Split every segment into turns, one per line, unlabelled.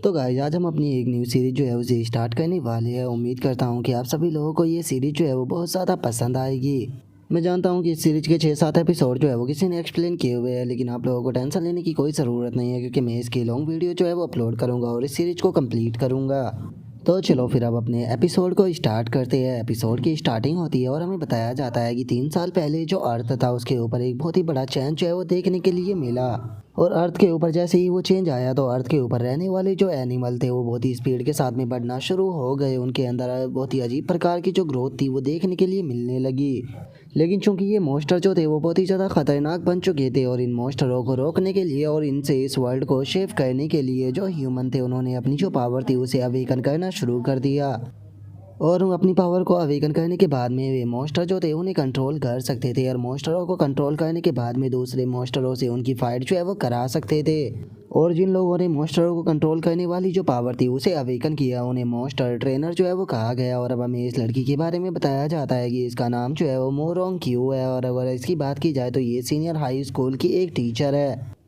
तो गाइस आज हम अपनी एक न्यू सीरीज जो है उसे स्टार्ट करने वाले हैं। उम्मीद करता हूँ कि आप सभी लोगों को ये सीरीज जो है वो बहुत ज़्यादा पसंद आएगी। मैं जानता हूँ कि इस सीरीज के 6-7 एपिसोड जो है वो किसी ने एक्सप्लेन किए हुए हैं, लेकिन आप लोगों को टेंशन लेने की कोई ज़रूरत नहीं है क्योंकि मैं इसकी लॉन्ग वीडियो जो है वो अपलोड करूँगा और इस सीरीज को कंप्लीट करूँगा। तो चलो फिर अब अपने एपिसोड को स्टार्ट करते हैं। एपिसोड की स्टार्टिंग होती है और हमें बताया जाता है कि 3 साल पहले जो अर्थ था उसके ऊपर एक बहुत ही बड़ा चेंज जो है वो देखने के लिए मिला। और अर्थ के ऊपर जैसे ही वो चेंज आया तो अर्थ के ऊपर रहने वाले जो एनिमल थे वो बहुत ही स्पीड के साथ में बढ़ना शुरू हो गए। उनके अंदर बहुत ही अजीब प्रकार की जो ग्रोथ थी वो देखने के लिए मिलने लगी। लेकिन चूंकि ये मॉन्स्टर जो थे वो बहुत ही ज़्यादा खतरनाक बन चुके थे और इन मॉन्स्टरों को रोकने के लिए और इनसे इस वर्ल्ड को सेव करने के लिए जो ह्यूमन थे उन्होंने अपनी जो पावर थी उसे अवेकन करना शुरू कर दिया। और अपनी पावर को अवेकन करने के बाद में वे मॉन्स्टर जो थे उन्हें कंट्रोल कर सकते थे और मॉन्स्टरों को कंट्रोल करने के बाद में दूसरे मॉन्स्टरों से उनकी फाइट जो है वो करा सकते थे। और जिन लोगों ने मॉन्स्टरों को कंट्रोल करने वाली जो पावर थी उसे अवेकन किया उन्हें मॉन्स्टर ट्रेनर जो है वो कहा गया। और अब हमें इस लड़की के बारे में बताया जाता है कि इसका नाम जो है वो मोरोंग क्यू है। और अगर इसकी बात की जाए तो ये सीनियर हाई स्कूल की एक टीचर है।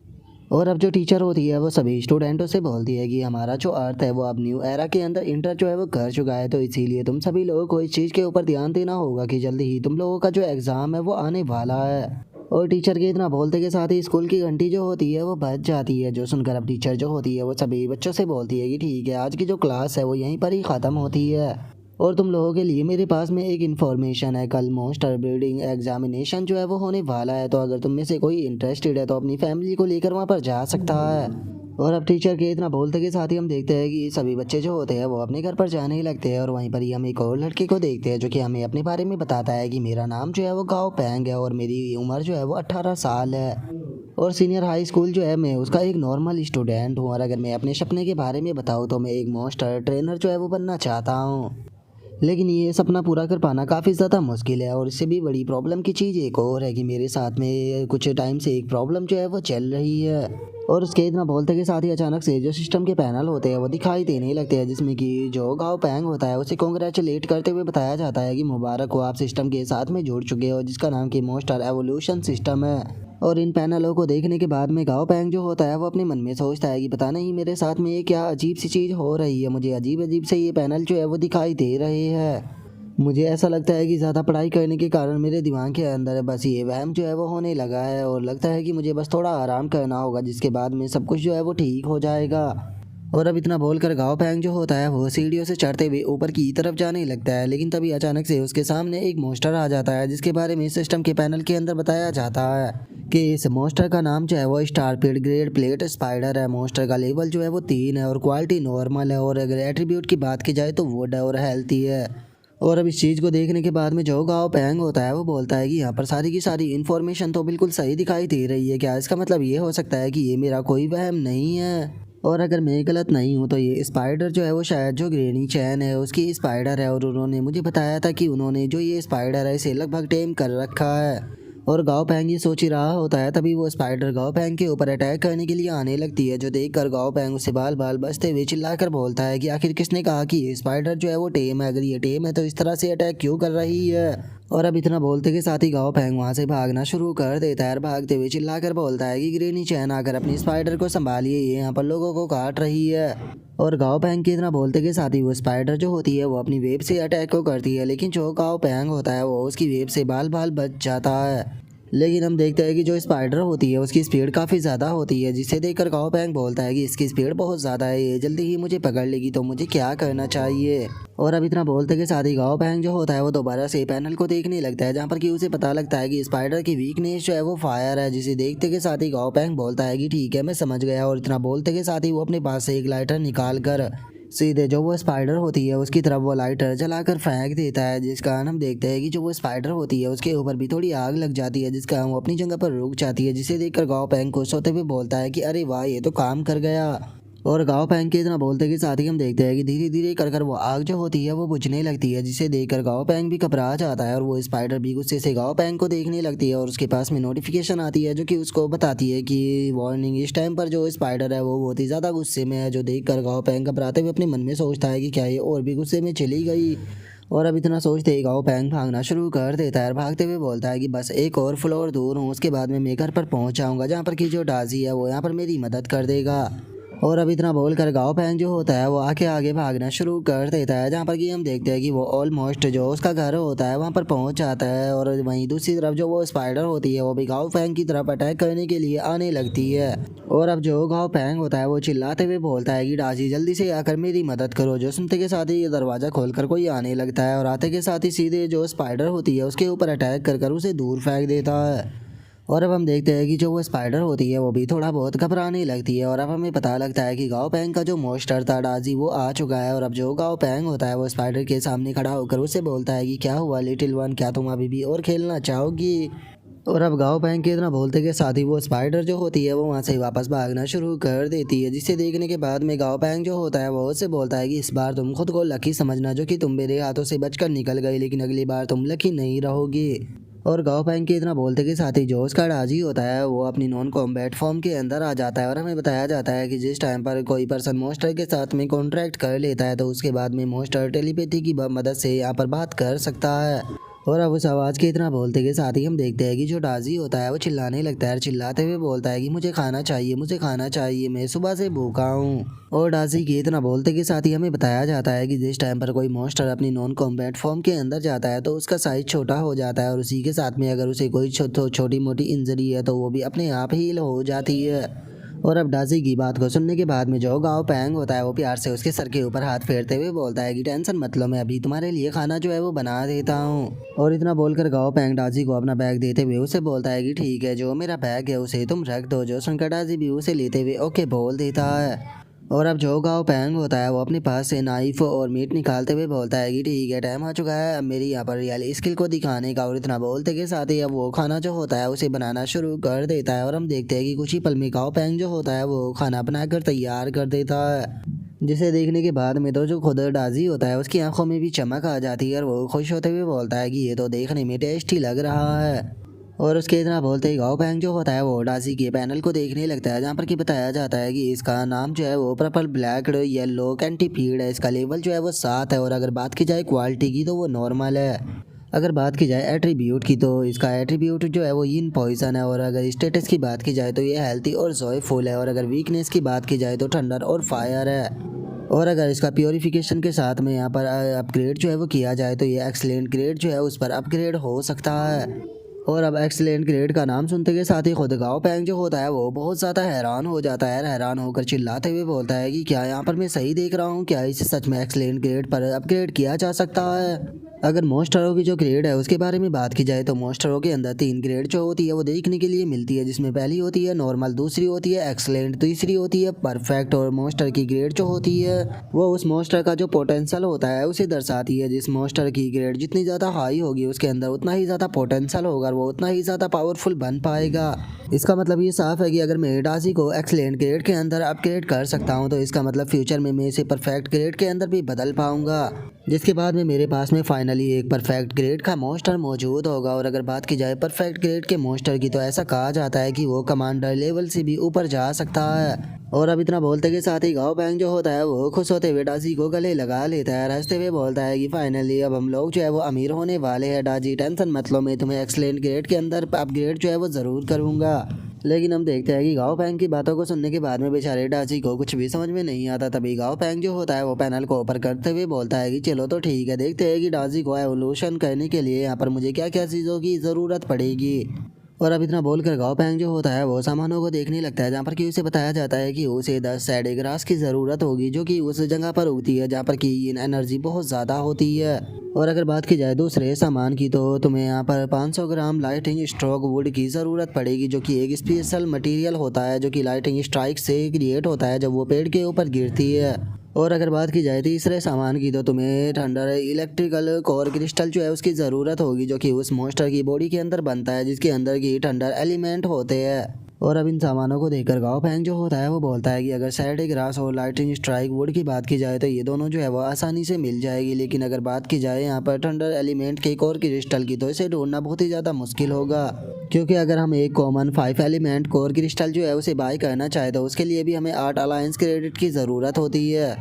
और अब जो टीचर होती है वो सभी स्टूडेंटों से बोलती है कि हमारा जो अर्थ है वो अब न्यू एरा के अंदर इंटर जो है वो कर चुका है, तो इसीलिए तुम सभी लोगों को इस चीज़ के ऊपर ध्यान देना होगा कि जल्दी ही तुम लोगों का जो एग्ज़ाम है वो आने वाला है। और टीचर के इतना बोलते के साथ ही स्कूल की घंटी जो होती है वो बज जाती है, जो सुनकर अब टीचर जो होती है वो सभी बच्चों से बोलती है कि ठीक है आज की जो क्लास है वो यहीं पर ही ख़त्म होती है। और तुम लोगों के लिए मेरे पास में एक इन्फॉर्मेशन है, कल मॉन्स्टर ब्रीडिंग एग्जामिनेशन जो है वो होने वाला है, तो अगर तुम में से कोई इंटरेस्टेड है तो अपनी फैमिली को लेकर वहाँ पर जा सकता है। और अब टीचर के इतना बोलते के साथ ही हम देखते हैं कि सभी बच्चे जो होते हैं वो अपने घर पर जाने ही लगते हैं। और वहीं पर ही हम एक और लड़के को देखते हैं जो कि हमें अपने बारे में बताता है कि मेरा नाम जो है वो गाओ पैंग है और मेरी उम्र जो है वो 18 साल है और सीनियर हाई स्कूल जो है मैं उसका एक नॉर्मल स्टूडेंट हूँ। और अगर मैं अपने सपने के बारे में बताऊँ तो मैं एक मॉन्स्टर ट्रेनर जो है वो बनना चाहता हूँ, लेकिन ये सपना पूरा कर पाना काफ़ी ज़्यादा मुश्किल है। और इससे भी बड़ी प्रॉब्लम की चीज़ एक और है कि मेरे साथ में कुछ टाइम से एक प्रॉब्लम जो है वो चल रही है। और उसके इतना बोलते के साथ ही अचानक से जो सिस्टम के पैनल होते हैं वो दिखाई देने लगते हैं, जिसमें कि जो गाओ पैंग होता है उसे कॉन्ग्रेचुलेट करते हुए बताया जाता है कि मुबारक हो आप सिस्टम के साथ में जुड़ चुके हो, जिसका नाम कि मॉन्स्टर एवोल्यूशन सिस्टम है। और इन पैनलों को देखने के बाद में गाओ पैंग जो होता है वो अपने मन में सोचता है कि पता नहीं मेरे साथ में ये क्या अजीब सी चीज़ हो रही है, मुझे अजीब अजीब से ये पैनल जो है वो दिखाई दे रहे हैं। मुझे ऐसा लगता है कि ज़्यादा पढ़ाई करने के कारण मेरे दिमाग के अंदर बस ये वहम जो है वो होने लगा है और लगता है कि मुझे बस थोड़ा आराम करना होगा, जिसके बाद में सब कुछ जो है वो ठीक हो जाएगा। और अब इतना बोलकर गाओ पैंग जो होता है वो सीढ़ियों से चढ़ते हुए ऊपर की तरफ जाने लगता है, लेकिन तभी अचानक से उसके सामने एक मॉन्स्टर आ जाता है जिसके बारे में सिस्टम के पैनल के अंदर बताया जाता है कि इस मॉन्स्टर का नाम जो है वो स्टारपीड ग्रेड प्लेट स्पाइडर है। मॉन्स्टर का लेवल जो है वो 3 है और क्वालिटी नॉर्मल है और अगर एट्रीब्यूट की बात की जाए तो वुड है और हेल्थी है। और अब इस चीज़ को देखने के बाद में जो गाओ पैंग होता है वो बोलता है कि यहाँ पर सारी की सारी इन्फॉर्मेशन तो बिल्कुल सही दिखाई दे रही है, क्या इसका मतलब ये हो सकता है कि ये मेरा कोई वहम नहीं है? और अगर मैं गलत नहीं हूँ तो ये स्पाइडर जो है वो शायद जो ग्रेनी चैन है उसकी स्पाइडर है और उन्होंने मुझे बताया था कि उन्होंने जो ये स्पाइडर है इसे लगभग टेम कर रखा है। और गाओ पैंग ये सोच ही रहा होता है तभी वो स्पाइडर गाओ पैंग के ऊपर अटैक करने के लिए आने लगती है, जो देखकर गाओ पैंग उसे बाल बाल बचते हुए चिल्लाकर बोलता है कि आखिर किसने कहा कि ये स्पाइडर जो है वो टेम है, अगर ये टेम है तो इस तरह से अटैक क्यों कर रही है? और अब इतना बोलते के साथ ही गाओ पैंग वहाँ से भागना शुरू कर देता है और भागते हुए चिल्लाकर बोलता है कि ग्रेनी चैन आकर अपनी स्पाइडर को संभालिए, ये यहाँ पर लोगों को काट रही है। और गाओ पैंग के इतना बोलते के साथ ही वो स्पाइडर जो होती है वो अपनी वेब से अटैक को करती है, लेकिन जो गाओ पैंग होता है वो उसकी वेब से बाल बाल बच जाता है। लेकिन हम देखते हैं कि जो स्पाइडर होती है उसकी स्पीड काफ़ी ज़्यादा होती है, जिसे देखकर गाओ पैंग बोलता है कि इसकी स्पीड बहुत ज़्यादा है, ये जल्दी ही मुझे पकड़ लेगी, तो मुझे क्या करना चाहिए? और अब इतना बोलते के साथ ही गाओ पैंग जो होता है वो दोबारा से पैनल को देखने लगता है, जहाँ पर कि उसे पता लगता है कि स्पाइडर की वीकनेस जो है वो फायर है, जिसे देखते के साथ ही गाओ पैंग बोलता है कि ठीक है मैं समझ गया। और इतना बोलते के साथ ही वो अपने पास से एक लाइटर निकाल कर सीधे जो वो स्पाइडर होती है उसकी तरफ वो लाइटर जलाकर फेंक देता है, जिस कारण हम देखते हैं कि जो वो स्पाइडर होती है उसके ऊपर भी थोड़ी आग लग जाती है, जिस कारण वो अपनी जगह पर रुक जाती है, जिसे देखकर गाओ पैंग खुश होते हुए बोलता है कि अरे वाह ये तो काम कर गया। और गांव पैंग के इतना बोलते के साथ ही हम देखते हैं कि धीरे धीरे कर कर वो आग जो होती है वो बुझने लगती है, जिसे देखकर गांव पैंग भी घबरा जाता है और वो स्पाइडर भी गुस्से से गांव पैंग को देखने लगती है। और उसके पास में नोटिफिकेशन आती है जो कि उसको बताती है कि वार्निंग, इस टाइम पर जो स्पाइडर है वो बहुत ही ज़्यादा गुस्से में है, जो देखकर गांव पैंग घबराते हुए अपने मन में सोचता है कि क्या ये और भी गुस्से में चली गई। और अब इतना सोचते ही गाँव पैंग भागना शुरू कर देता है और भागते हुए बोलता है कि बस एक और फ्लोर दूर हूँ, उसके बाद में मैं घर पर पहुँच जाऊँगा, जहाँ पर कि जो डाजी है वो यहाँ पर मेरी मदद कर देगा। और अब इतना बोलकर गाओ पैंग जो होता है वो आगे आगे भागना शुरू कर देता है, जहाँ पर कि हम देखते हैं कि वो ऑलमोस्ट जो उसका घर होता है वहाँ पर पहुँच जाता है। और वहीं दूसरी तरफ जो वो स्पाइडर होती है वो भी गाओ पैंग की तरफ अटैक करने के लिए आने लगती है। और अब जो गाओ पैंग होता है वो चिल्लाते हुए बोलता है कि डाजी जल्दी से आकर मेरी मदद करो। जो सुनते के साथ ही ये दरवाजा खोलकर कोई आने लगता है और आते के साथ ही सीधे जो स्पाइडर होती है उसके ऊपर अटैक कर उसे दूर फेंक देता है। और अब हम देखते हैं कि जो वो स्पाइडर होती है वो भी थोड़ा बहुत घबराने लगती है। और अब हमें पता लगता है कि गाओ पैंग का जो मोस्टर था डाजी वो आ चुका है। और अब जो गाओ पैंग होता है वो स्पाइडर के सामने खड़ा होकर उसे बोलता है कि क्या हुआ लिटिल वन, क्या तुम अभी भी और खेलना चाहोगी। और अब गाओ पैंग के इतना बोलते के साथ ही वो स्पाइडर जो होती है वो वहाँ से वापस भागना शुरू कर देती है, जिसे देखने के बाद में गाओ पैंग जो होता है वो उससे बोलता है कि इस बार तुम खुद को लकी समझना जो कि तुम मेरे हाथों से बचकर निकल गई, लेकिन अगली बार तुम लकी नहीं रहोगी। और गाओ पैंग के इतना बोलते के साथ ही जो उसका डाजी होता है वो अपनी नॉन कॉम्बैट फॉर्म के अंदर आ जाता है। और हमें बताया जाता है कि जिस टाइम पर कोई पर्सन मोस्टर के साथ में कॉन्ट्रैक्ट कर लेता है तो उसके बाद में मोस्टर टेलीपैथी की मदद से यहाँ पर बात कर सकता है। और अब उस आवाज़ के इतना बोलते के साथ ही हम देखते हैं कि जो डाजी होता है वो चिल्लाने लगता है, चिल्लाते हुए बोलता है कि मुझे खाना चाहिए, मुझे खाना चाहिए, मैं सुबह से भूखा हूँ। और डाजी के इतना बोलते के साथ ही हमें बताया जाता है कि जिस टाइम पर कोई मॉन्स्टर अपनी नॉन कॉम्बैट फॉर्म के अंदर जाता है तो उसका साइज छोटा हो जाता है और उसी के साथ में अगर उसे कोई छोटी मोटी इंजरी है तो वो भी अपने आप हील हो जाती है। और अब डाजी की बात को सुनने के बाद में जो गाओ पैंग होता है वो प्यार से उसके सर के ऊपर हाथ फेरते हुए बोलता है कि टेंशन मत लो, मैं अभी तुम्हारे लिए खाना जो है वो बना देता हूँ। और इतना बोलकर गाओ पैंग डाजी को अपना बैग देते हुए उसे बोलता है कि ठीक है, जो मेरा बैग है उसे तुम रख दो। जो सुनकर डाजी भी उसे लेते हुए ओके बोल देता है। और अब जो गाओ पैंग होता है वो अपने पास से नाइफ और मीट निकालते हुए बोलता है कि ठीक है, टाइम आ चुका है अब मेरी यहाँ पर रियल स्किल को दिखाने का। और इतना बोलते के साथ ही अब वो खाना जो होता है उसे बनाना शुरू कर देता है। और हम देखते हैं कि कुछ ही पल में गाओ पैंग जो होता है वो खाना बनाकर तैयार कर देता है, जिसे देखने के बाद में तो जो खुद डाजी होता है उसकी आंखों में भी चमक आ जाती है और वो खुश होते हुए बोलता है कि ये तो देखने में टेस्टी लग रहा है। और उसके इतना बोलते ही गाओ पैंग जो होता है वो डाजी के पैनल को देखने लगता है, जहाँ पर कि बताया जाता है कि इसका नाम जो है वो पर्पल ब्लैक येलो कैंटीफीड है। इसका लेवल जो है वो 7 है। और अगर बात की जाए क्वालिटी की तो वो नॉर्मल है। अगर बात की जाए एट्रीब्यूट की तो इसका एट्रीब्यूट जो है वो इन पॉइजन है। और अगर स्टेटस की बात की जाए तो ये हेल्थी और जॉयफुल है। और अगर वीकनेस की बात की जाए तो थंडर और फायर है। और अगर इसका प्योरीफिकेशन के साथ में यहाँ पर अपग्रेड जो है वो किया जाए तो ये एक्सलेंट ग्रेड जो है उस पर अपग्रेड हो सकता है। और अब एक्सीलेंट ग्रेड का नाम सुनते के साथ ही खुद गाओ पैंग जो होता है वो बहुत ज़्यादा हैरान हो जाता है। हैरान होकर चिल्लाते हुए बोलता है कि क्या यहाँ पर मैं सही देख रहा हूँ, क्या इसे सच में एक्सीलेंट ग्रेड पर अपग्रेड किया जा सकता है। अगर मोस्टरो की जो ग्रेड है उसके बारे में बात की जाए तो मोस्टरो के अंदर 3 ग्रेड जो होती है वो देखने के लिए मिलती है, जिसमें पहली होती है नॉर्मल, दूसरी होती है एक्सलेंट, तीसरी होती है परफेक्ट। और मोस्टर की ग्रेड जो होती है वो उस मोस्टर का जो पोटेंशियल होता है उसे दर्शाती है। जिस मोस्टर की ग्रेड जितनी ज़्यादा हाई होगी उसके अंदर उतना ही ज़्यादा पोटेंशियल होगा, वो उतना ही ज़्यादा पावरफुल बन पाएगा। इसका मतलब ये साफ है कि अगर मैं डाजी को एक्सलेंट ग्रेड के अंदर अपग्रेड कर सकता हूँ तो इसका मतलब फ्यूचर में मैं इसे परफेक्ट ग्रेड के अंदर भी बदल पाऊंगा, जिसके बाद में मेरे पास में फाइनली एक परफेक्ट ग्रेड का मोस्टर मौजूद होगा। और अगर बात की जाए परफेक्ट ग्रेड के मोस्टर की तो ऐसा कहा जाता है कि वो कमांडर लेवल से भी ऊपर जा सकता है। और अब इतना बोलते के साथ ही गाओ पैंग जो होता है वो खुश होते हुए डाजी को गले लगा लेता है, हंसते हुए बोलता है कि फाइनली अब हम लोग जो है वो अमीर होने वाले हैं। डाजी टेंशन मत लो, मैं तुम्हें एक्सलेंट ग्रेड के अंदर अपग्रेड जो है वो ज़रूर करूँगा। लेकिन हम देखते हैं कि गाओ पैंग की बातों को सुनने के बाद में बेचारे डाजी को कुछ भी समझ में नहीं आता। तभी गाओ पैंग जो होता है वो पैनल को ऊपर करते हुए बोलता है कि चलो तो ठीक है, देखते हैं कि डाजी को एवोल्यूशन करने के लिए यहाँ पर मुझे क्या क्या चीज़ों की ज़रूरत पड़ेगी। और अब इतना बोलकर गाओ पैंग जो होता है वो सामानों को देखने लगता है, जहाँ पर कि उसे बताया जाता है कि उसे 10 सैडे ग्रास की ज़रूरत होगी, जो कि उस जगह पर उगती है जहाँ पर कि एनर्जी बहुत ज़्यादा होती है। और अगर बात की जाए दूसरे सामान की तो तुम्हें यहाँ पर 500 ग्राम लाइटिंग स्ट्रोक वुड की ज़रूरत पड़ेगी, जो कि एक स्पेशल मटेरियल होता है जो कि लाइटिंग स्ट्राइक से क्रिएट होता है जब वो पेड़ के ऊपर गिरती है। और अगर बात की जाए तीसरे सामान की तो तुम्हें थंडर इलेक्ट्रिकल कोर क्रिस्टल जो है उसकी ज़रूरत होगी, जो कि उस मोस्टर की बॉडी के अंदर बनता है, जिसके अंदर की थंडर एलिमेंट होते हैं। और अब इन सामानों को देखकर गाओ पैंग जो होता है वो बोलता है कि अगर सैडे ग्रास और लाइटिंग स्ट्राइक वुड की बात की जाए तो ये दोनों जो है वो आसानी से मिल जाएगी। लेकिन अगर बात की जाए यहाँ पर थंडर एलिमेंट के कोर क्रिस्टल की तो इसे ढूंढना बहुत ही ज़्यादा मुश्किल होगा, क्योंकि अगर हम एक कॉमन 5 एलिमेंट कोर क्रिस्टल जो है उसे बाय करना चाहे तो उसके लिए भी हमें 8 अलायंस क्रेडिट की ज़रूरत होती है।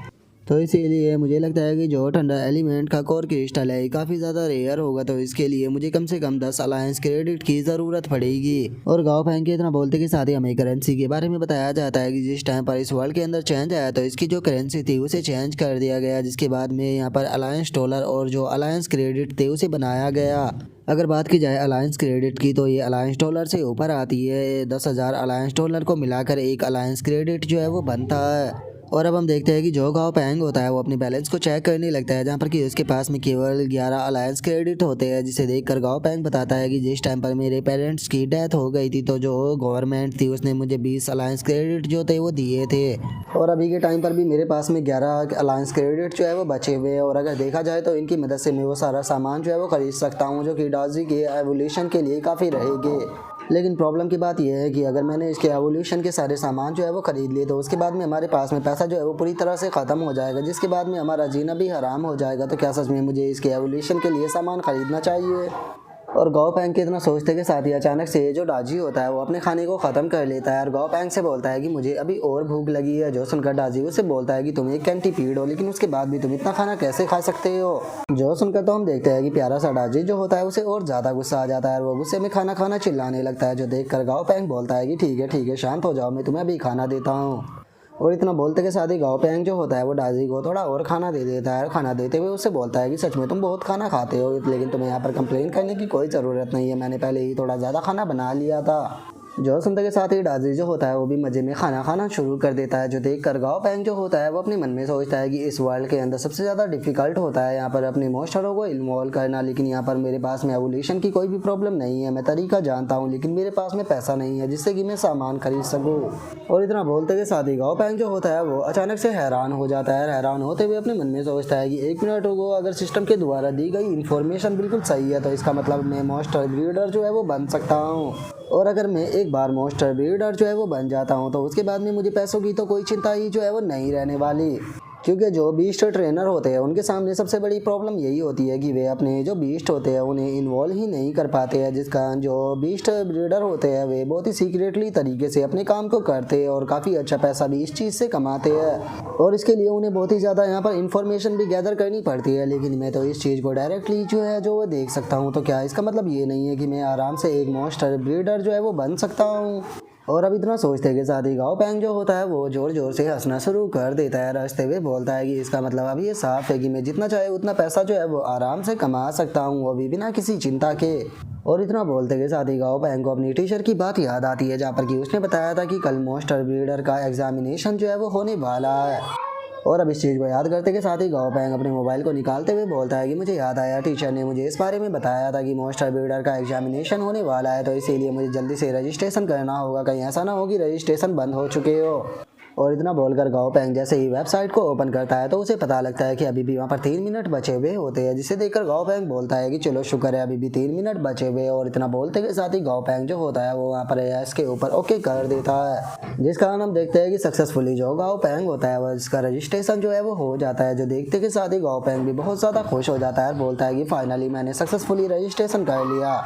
तो इसीलिए मुझे लगता है कि जो ठंडा एलिमेंट का कोर क्रिस्टल है काफ़ी ज़्यादा रेयर होगा, तो इसके लिए मुझे कम से कम 10 अलायंस क्रेडिट की ज़रूरत पड़ेगी। और गाँव फैंक के इतना बोलते के साथ ही हमें करेंसी के बारे में बताया जाता है कि जिस टाइम पर इस वर्ल्ड के अंदर चेंज आया तो इसकी जो करेंसी थी उसे चेंज कर दिया गया, जिसके बाद में यहाँ पर अलायंस डॉलर और जो अलायंस क्रेडिट थे उसे बनाया गया। अगर बात की जाए अलायंस क्रेडिट की तो ये अलायंस डॉलर से ऊपर आती है। 10,000 अलायंस डॉलर को मिलाकर एक अलायंस क्रेडिट जो है वो बनता है। और अब हम देखते हैं कि जो गाँव पैंग होता है वो अपने बैलेंस को चेक करने लगता है, जहाँ पर कि उसके पास में केवल 11 अलायंस क्रेडिट होते हैं, जिसे देखकर गाँव पैंग बताता है कि जिस टाइम पर मेरे पेरेंट्स की डेथ हो गई थी तो जो गवर्नमेंट थी उसने मुझे 20 अलायंस क्रेडिट जो थे वो दिए थे, और अभी के टाइम पर भी मेरे पास में 11 अलायंस क्रेडिट जो है वो बचे हुए हैं। और अगर देखा जाए तो इनकी मदद से मैं वो सारा सामान जो है वो खरीद सकता हूँ जो कि डाजी के एवोल्यूशन के लिए काफ़ी रहेगी। लेकिन प्रॉब्लम की बात यह है कि अगर मैंने इसके एवोल्यूशन के सारे सामान जो है वो खरीद लिए तो उसके बाद में हमारे पास में पैसा जो है वो पूरी तरह से ख़त्म हो जाएगा, जिसके बाद में हमारा जीना भी हराम हो जाएगा। तो क्या सच में मुझे इसके एवोल्यूशन के लिए सामान खरीदना चाहिए? और गाँव पैंग के इतना सोचते के साथ ही अचानक से जो डाजी होता है वो अपने खाने को ख़त्म कर लेता है और गाँव पैंग से बोलता है कि मुझे अभी और भूख लगी है। जो सुनकर डाजी उससे बोलता है कि तुम एक कैंटीपीड हो, लेकिन उसके बाद भी तुम इतना खाना कैसे खा सकते हो। जो सुनकर तो हम देखते हैं कि प्यारा सा डाजी जो होता है उसे और ज़्यादा गुस्सा आ जाता है और वो गुस्से में खाना खाना चिल्लाने लगता है। जो देख कर गाँव पैंग बोलता है कि ठीक है शांत हो जाओ, मैं तुम्हें अभी खाना देता हूँ। और इतना बोलते के साथ ही गाँव पैंग जो होता है वो डाजी को थोड़ा और खाना दे देता है। खाना देते हुए उससे बोलता है कि सच में तुम बहुत खाना खाते हो, लेकिन तुम्हें यहाँ पर कंप्लेन करने की कोई ज़रूरत नहीं है, मैंने पहले ही थोड़ा ज़्यादा खाना बना लिया था। जो सुनते के साथ ही डाजी जो होता है वो भी मज़े में खाना खाना शुरू कर देता है। जो देख कर गाँव पैंग जो होता है वो अपने मन में सोचता है कि इस वर्ल्ड के अंदर सबसे ज़्यादा डिफ़िकल्ट होता है यहाँ पर अपने मॉन्स्टरों को इन्वॉल्व करना, लेकिन यहाँ पर मेरे पास में एवोल्यूशन की कोई भी प्रॉब्लम नहीं है, मैं तरीका जानता हूँ, लेकिन मेरे पास में पैसा नहीं है जिससे कि मैं सामान खरीद सकूँ। और इतना बोलते के साथ ही गाँव पैंग जो होता है वो अचानक से हैरान हो जाता है। हैरान होते हुए अपने मन में सोचता है कि 1 मिनट रुको, अगर सिस्टम के द्वारा दी गई इन्फॉर्मेशन बिल्कुल सही है तो इसका मतलब मैं मॉन्स्टर ब्रीडर जो है वो बन सकता हूँ। और अगर मैं एक बार मॉन्स्टर ब्रीडर जो है वो बन जाता हूँ तो उसके बाद में मुझे पैसों की तो कोई चिंता ही जो है वो नहीं रहने वाली, क्योंकि जो बीस्ट ट्रेनर होते हैं उनके सामने सबसे बड़ी प्रॉब्लम यही होती है कि वे अपने जो बीस्ट होते हैं उन्हें इन्वॉल्व ही नहीं कर पाते हैं, जिस कारण जो बीस्ट ब्रीडर होते हैं वे बहुत ही सीक्रेटली तरीके से अपने काम को करते हैं और काफ़ी अच्छा पैसा भी इस चीज़ से कमाते हैं। और इसके लिए उन्हें बहुत ही ज़्यादा यहाँ पर इन्फॉर्मेशन भी गैदर करनी पड़ती है, लेकिन मैं तो इस चीज़ को डायरेक्टली जो है जो देख सकता हूँ। तो क्या इसका मतलब ये नहीं है कि मैं आराम से एक मॉन्स्टर ब्रीडर जो है वो बन सकता हूँ? और अब इतना सोचते के साथ ही गाँव पैंग जो होता है वो ज़ोर ज़ोर से हंसना शुरू कर देता है। हंसते हुए बोलता है कि इसका मतलब अभी ये साफ है कि मैं जितना चाहे उतना पैसा जो है वो आराम से कमा सकता हूँ, वो भी बिना किसी चिंता के। और इतना बोलते के साथ ही गाँव पैंग को अपनी टीचर की बात याद आती है, जहाँ पर कि उसने बताया था कि कल मॉन्स्टर ब्रीडर का एग्जामिनेशन जो है वो होने वाला है। और अब इस चीज़ को याद करते के साथ ही गाँव पैंग अपने मोबाइल को निकालते हुए बोलता है कि मुझे याद आया, टीचर ने मुझे इस बारे में बताया था कि मॉन्स्टर ब्रीडर का एग्जामिनेशन होने वाला है, तो इसीलिए मुझे जल्दी से रजिस्ट्रेशन करना होगा, कहीं ऐसा ना हो कि रजिस्ट्रेशन बंद हो चुके हो। और इतना बोलकर गाँव पैंग जैसे ही वेबसाइट को ओपन करता है तो उसे पता लगता है कि अभी भी वहाँ पर 3 मिनट बचे हुए होते हैं, जिसे देखकर गाँव पैंग बोलता है कि चलो शुक्र है अभी भी 3 मिनट बचे हुए। और इतना बोलते के साथ ही गाँव पैंग जो होता है वो वहाँ पर एस के ऊपर ओके कर देता है, जिस कारण हम देखते हैं कि सक्सेसफुली जो गाँव पैंग होता है वो इसका रजिस्ट्रेशन जो है वो हो जाता है। जो देखते के साथ ही गाँव पैंग भी बहुत ज़्यादा खुश हो जाता है और बोलता है कि फाइनली मैंने सक्सेसफुली रजिस्ट्रेशन कर लिया।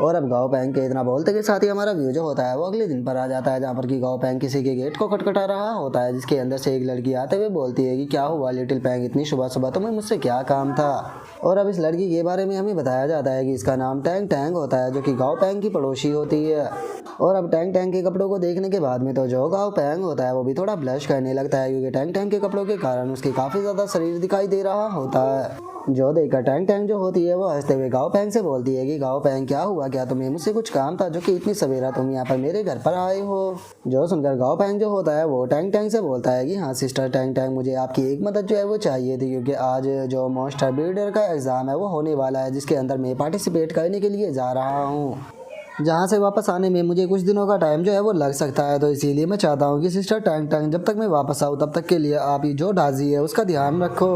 और अब गाँव पैंग के इतना बोलते के साथ ही हमारा व्यू जो होता है वो अगले दिन पर आ जाता है, जहाँ पर कि गाँव पैंग किसी के गेट को खटखटा रहा होता है, जिसके अंदर से एक लड़की आते हुए बोलती है कि क्या हुआ लिटिल पैंग, इतनी सुबह सुबह तुम्हें मुझसे क्या काम था। और अब इस लड़की के बारे में हमें बताया जाता है कि इसका नाम टैंग टैंग होता है, जो कि गाँव पैंग की पड़ोसी होती है। और अब टैंग टैंग के कपड़ों को देखने के बाद में तो जो गाँव पैंग होता है वो भी थोड़ा ब्लश करने लगता है, क्योंकि टैंग टैंग के कपड़ों के कारण उसके काफ़ी ज़्यादा शरीर दिखाई दे रहा होता है। जो देखकर टैंग टैंग जो होती है वो हंसते हुए गाँव पैंग से बोलती है कि गाँव पैंग क्या हुआ, क्या तुम्हें मुझसे कुछ काम था जो कि इतनी सवेरा तुम यहाँ पर मेरे घर पर आए हो। जो सुनकर गाँव पैंग जो होता है वो टैंग टैंग से बोलता है कि हाँ सिस्टर टैंग टैंग, मुझे आपकी एक मदद जो है वो चाहिए थी, क्योंकि आज जो मॉन्स्टर ब्रीडर का एग्ज़ाम है वो होने वाला है, जिसके अंदर मैं पार्टिसिपेट करने के लिए जा रहा हूँ, जहाँ से वापस आने में मुझे कुछ दिनों का टाइम जो है वो लग सकता है। तो इसीलिए मैं चाहता हूँ कि सिस्टर टैंग टैंग जब तक मैं वापस आऊँ तब तक के लिए आप ही जो डाजी है उसका ध्यान रखो।